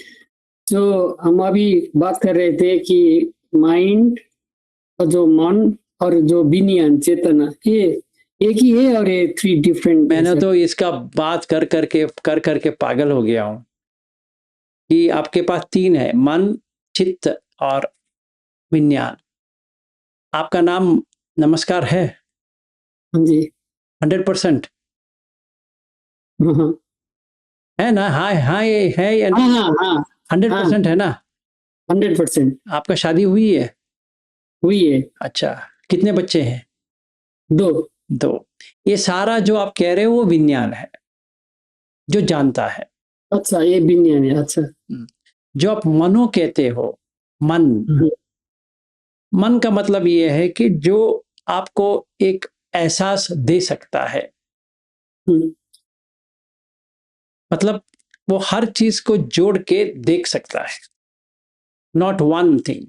जो हम अभी बात कर रहे थे कि माइंड और जो मन और जो विज्ञान चेतना, ये एक ही है और ये 3 डिफरेंट। मैंने तो इसका बात कर करके पागल हो गया हूं कि आपके पास 3 है, मन, चित्त और विज्ञान। आपका नाम नमस्कार है? हाँ जी। 100% हाँ है ना? हाँ ये है या हाँ हाँ हाँ 100% है ना? 100% आपका शादी हुई है? हुई है। अच्छा, कितने बच्चे हैं? 2। ये सारा जो आप कह रहे हो वो विज्ञान है, जो जानता है। अच्छा, ये विज्ञान है। अच्छा, जो आप मनो कहते हो, मन का मतलब ये है कि जो आपको एक एहसास दे सकता है। मतलब वो हर चीज को जोड़ के देख सकता है, नॉट वन थिंग।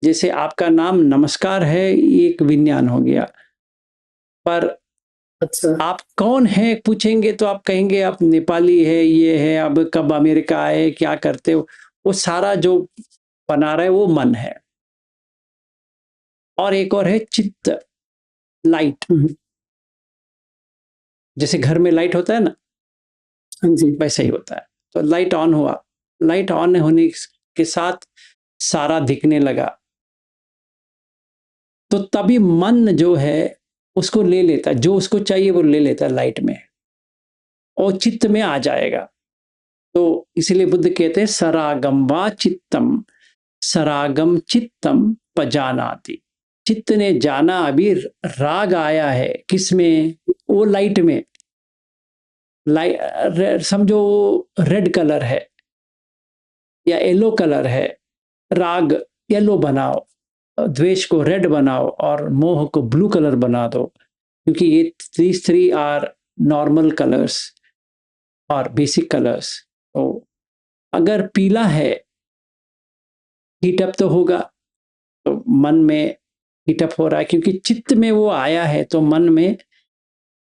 जैसे आपका नाम नमस्कार है, ये एक विज्ञान हो गया, पर अच्छा, आप कौन है पूछेंगे तो आप कहेंगे आप नेपाली है, ये है, अब कब अमेरिका आए, क्या करते हो, वो सारा जो बना रहा है वो मन है। और एक और है चित्त, लाइट। जैसे घर में लाइट होता है ना, हाँ जी, वैसे ही होता है। तो लाइट ऑन हुआ, लाइट ऑन होने के साथ सारा दिखने लगा, तो तभी मन जो है उसको ले लेता है, जो उसको चाहिए वो ले लेता है लाइट में, और चित्त में आ जाएगा। तो इसलिए बुद्ध कहते हैं सरागम वा चित्तम, सरागम चित्तम पजानाति। चित्त ने जाना, अभी राग आया है किसमें, वो लाइट में। समझो रेड कलर है या येलो कलर है, राग येलो बनाओ, द्वेष को रेड बनाओ और मोह को ब्लू कलर बना दो, क्योंकि ये these three are normal colours और बेसिक कलर्स। तो अगर पीला है, हीटअप तो होगा, तो मन में हीटअप हो रहा है, क्योंकि चित्त में वो आया है, तो मन में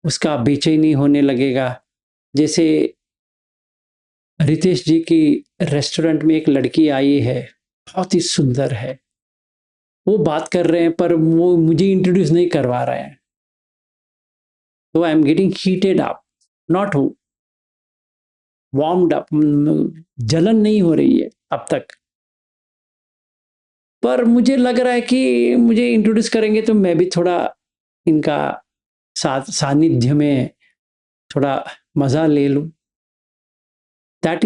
उसका बेचैनी होने लगेगा। जैसे रितेश जी की रेस्टोरेंट में एक लड़की आई है, बहुत ही सुंदर है, वो बात कर रहे हैं पर वो मुझे इंट्रोड्यूस नहीं करवा रहे हैं, तो I am getting heated up, not warmed up, जलन नहीं हो रही है अब तक, पर मुझे लग रहा है कि मुझे इंट्रोड्यूस करेंगे तो मैं भी थोड़ा इनका सानिध्य में थोड़ा मजा ले लूं। दैट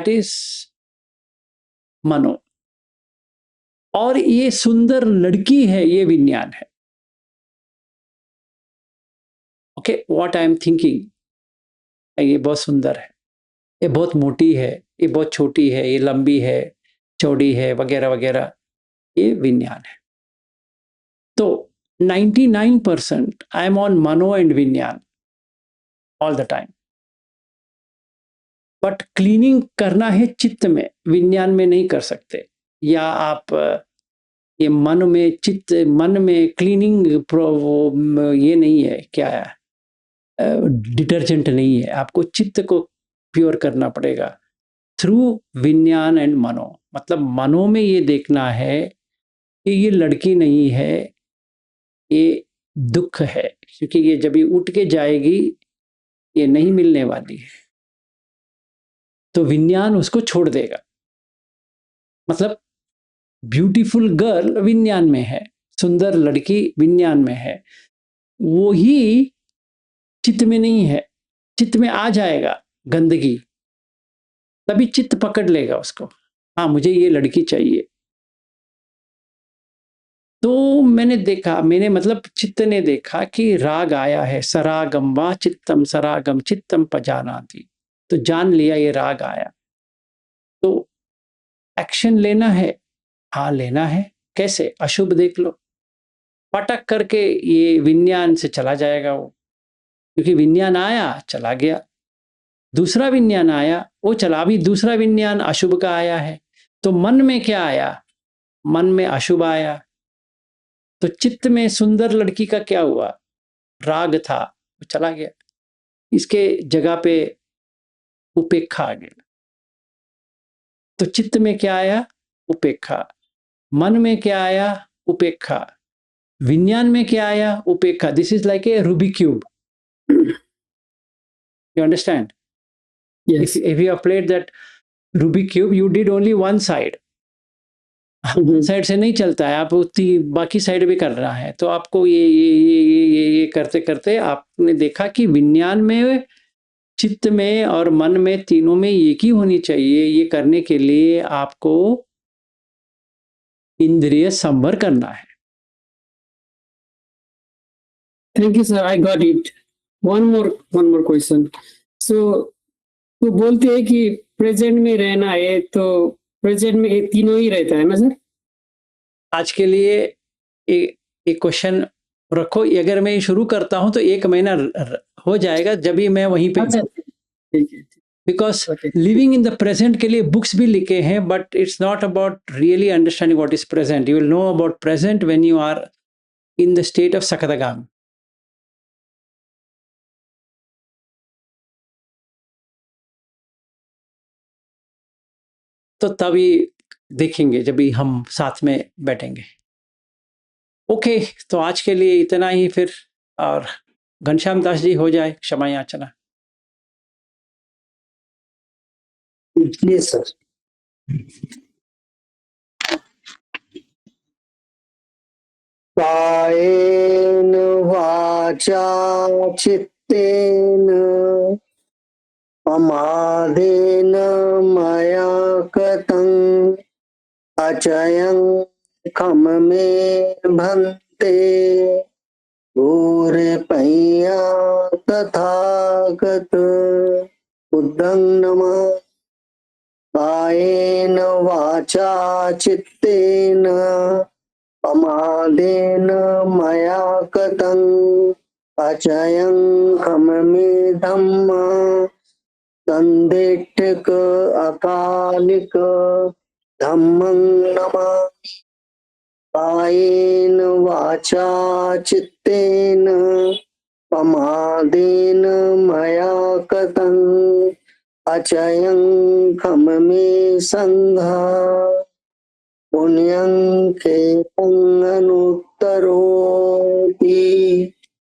इज मनो। और ये सुंदर लड़की है, ये विज्ञान है। Okay, what I am thinking, ये बहुत सुंदर है, ये बहुत मोटी है, ये बहुत छोटी है, ये लंबी है, चौड़ी है, वगैरह वगैरह, ये विज्ञान है। तो 99% आई एम ऑन मनो एंड विज्ञान all the time, but cleaning करना है चित्त में, विज्ञान में नहीं कर सकते। या आप ये मन में, चित्त मन में क्लीनिंग ये नहीं है, क्या है, डिटर्जेंट नहीं है, आपको चित्त को प्योर करना पड़ेगा थ्रू विज्ञान एंड मनो। मतलब मनो में ये देखना है कि ये लड़की नहीं है, ये दुख है, क्योंकि ये जब ये उठ के जाएगी ये नहीं मिलने वाली है, तो विज्ञान उसको छोड़ देगा। मतलब ब्यूटीफुल गर्ल विज्ञान में है, सुंदर लड़की विज्ञान में है, वो ही चित्त में नहीं है। चित्त में आ जाएगा गंदगी, तभी चित्त पकड़ लेगा उसको, हाँ मुझे ये लड़की चाहिए। तो मैंने देखा, मैंने मतलब चित्त ने देखा कि राग आया है, सरागम वा चित्तम, सरागम चित्तम पजानाति, तो जान लिया ये राग आया, तो एक्शन लेना है, हाँ लेना है। कैसे? अशुभ देख लो, पटक करके ये विज्ञान से चला जाएगा वो, क्योंकि विज्ञान आया चला गया, दूसरा विज्ञान आया वो चला भी, दूसरा विज्ञान अशुभ का आया है, तो मन में क्या आया, मन में अशुभ आया, तो चित्त में सुंदर लड़की का क्या हुआ, राग था वो चला गया, इसके जगह पे उपेक्षा आ गया। तो चित्त में क्या आया, उपेक्षा, मन में क्या आया, उपेक्षा, विज्ञान में क्या आया, उपेक्षा। This is like a Rubik cube, you understand? yes, if you have played that Rubik cube, you did only one side, side से नहीं चलता है, आप उतनी बाकी साइड भी कर रहा है, तो आपको ये करते करते आपने देखा कि विज्ञान में, चित्त में और मन में, तीनों में एक ही होनी चाहिए। ये करने के लिए आपको इंद्रिय संवर करना है। thank you sir, I got it. one more question. So तो बोलते हैं कि प्रेजेंट में रहना है, तो प्रेजेंट में ये तीनों ही रहता है ना सर? आज के लिए एक क्वेश्चन रखो, अगर मैं ये शुरू करता हूँ तो 1 महीना हो जाएगा जब भी मैं वहीं पे, अच्छा ठीक है because okay living in the present के लिए बुक्स भी लिखे हैं, but it's not about really understanding what is present. You will know about present when you are in the state of सकतगाम. तो तभी देखेंगे जब भी हम साथ में बैठेंगे. ओके, तो आज के लिए इतना ही फिर. और घनश्याम दास जी हो जाए क्षमा याचना. जी सर. कायेन वाचा चित्तेन प्रमादेन मया कृतं अचयं खममे भन्ते भूरिपैया तथागत. बुद्धं नमः. कायेन वाचा चित्तेन प्रमादेन मया कृतं अचयं खममे धम्मा संदिट्ठिक अकालिक धम्मं नमामि. कायेन वाचा चित्तेन प्रमादेन मया कृतं अचयं खममे संघा पुण्यं खेतं अनुत्तरोति.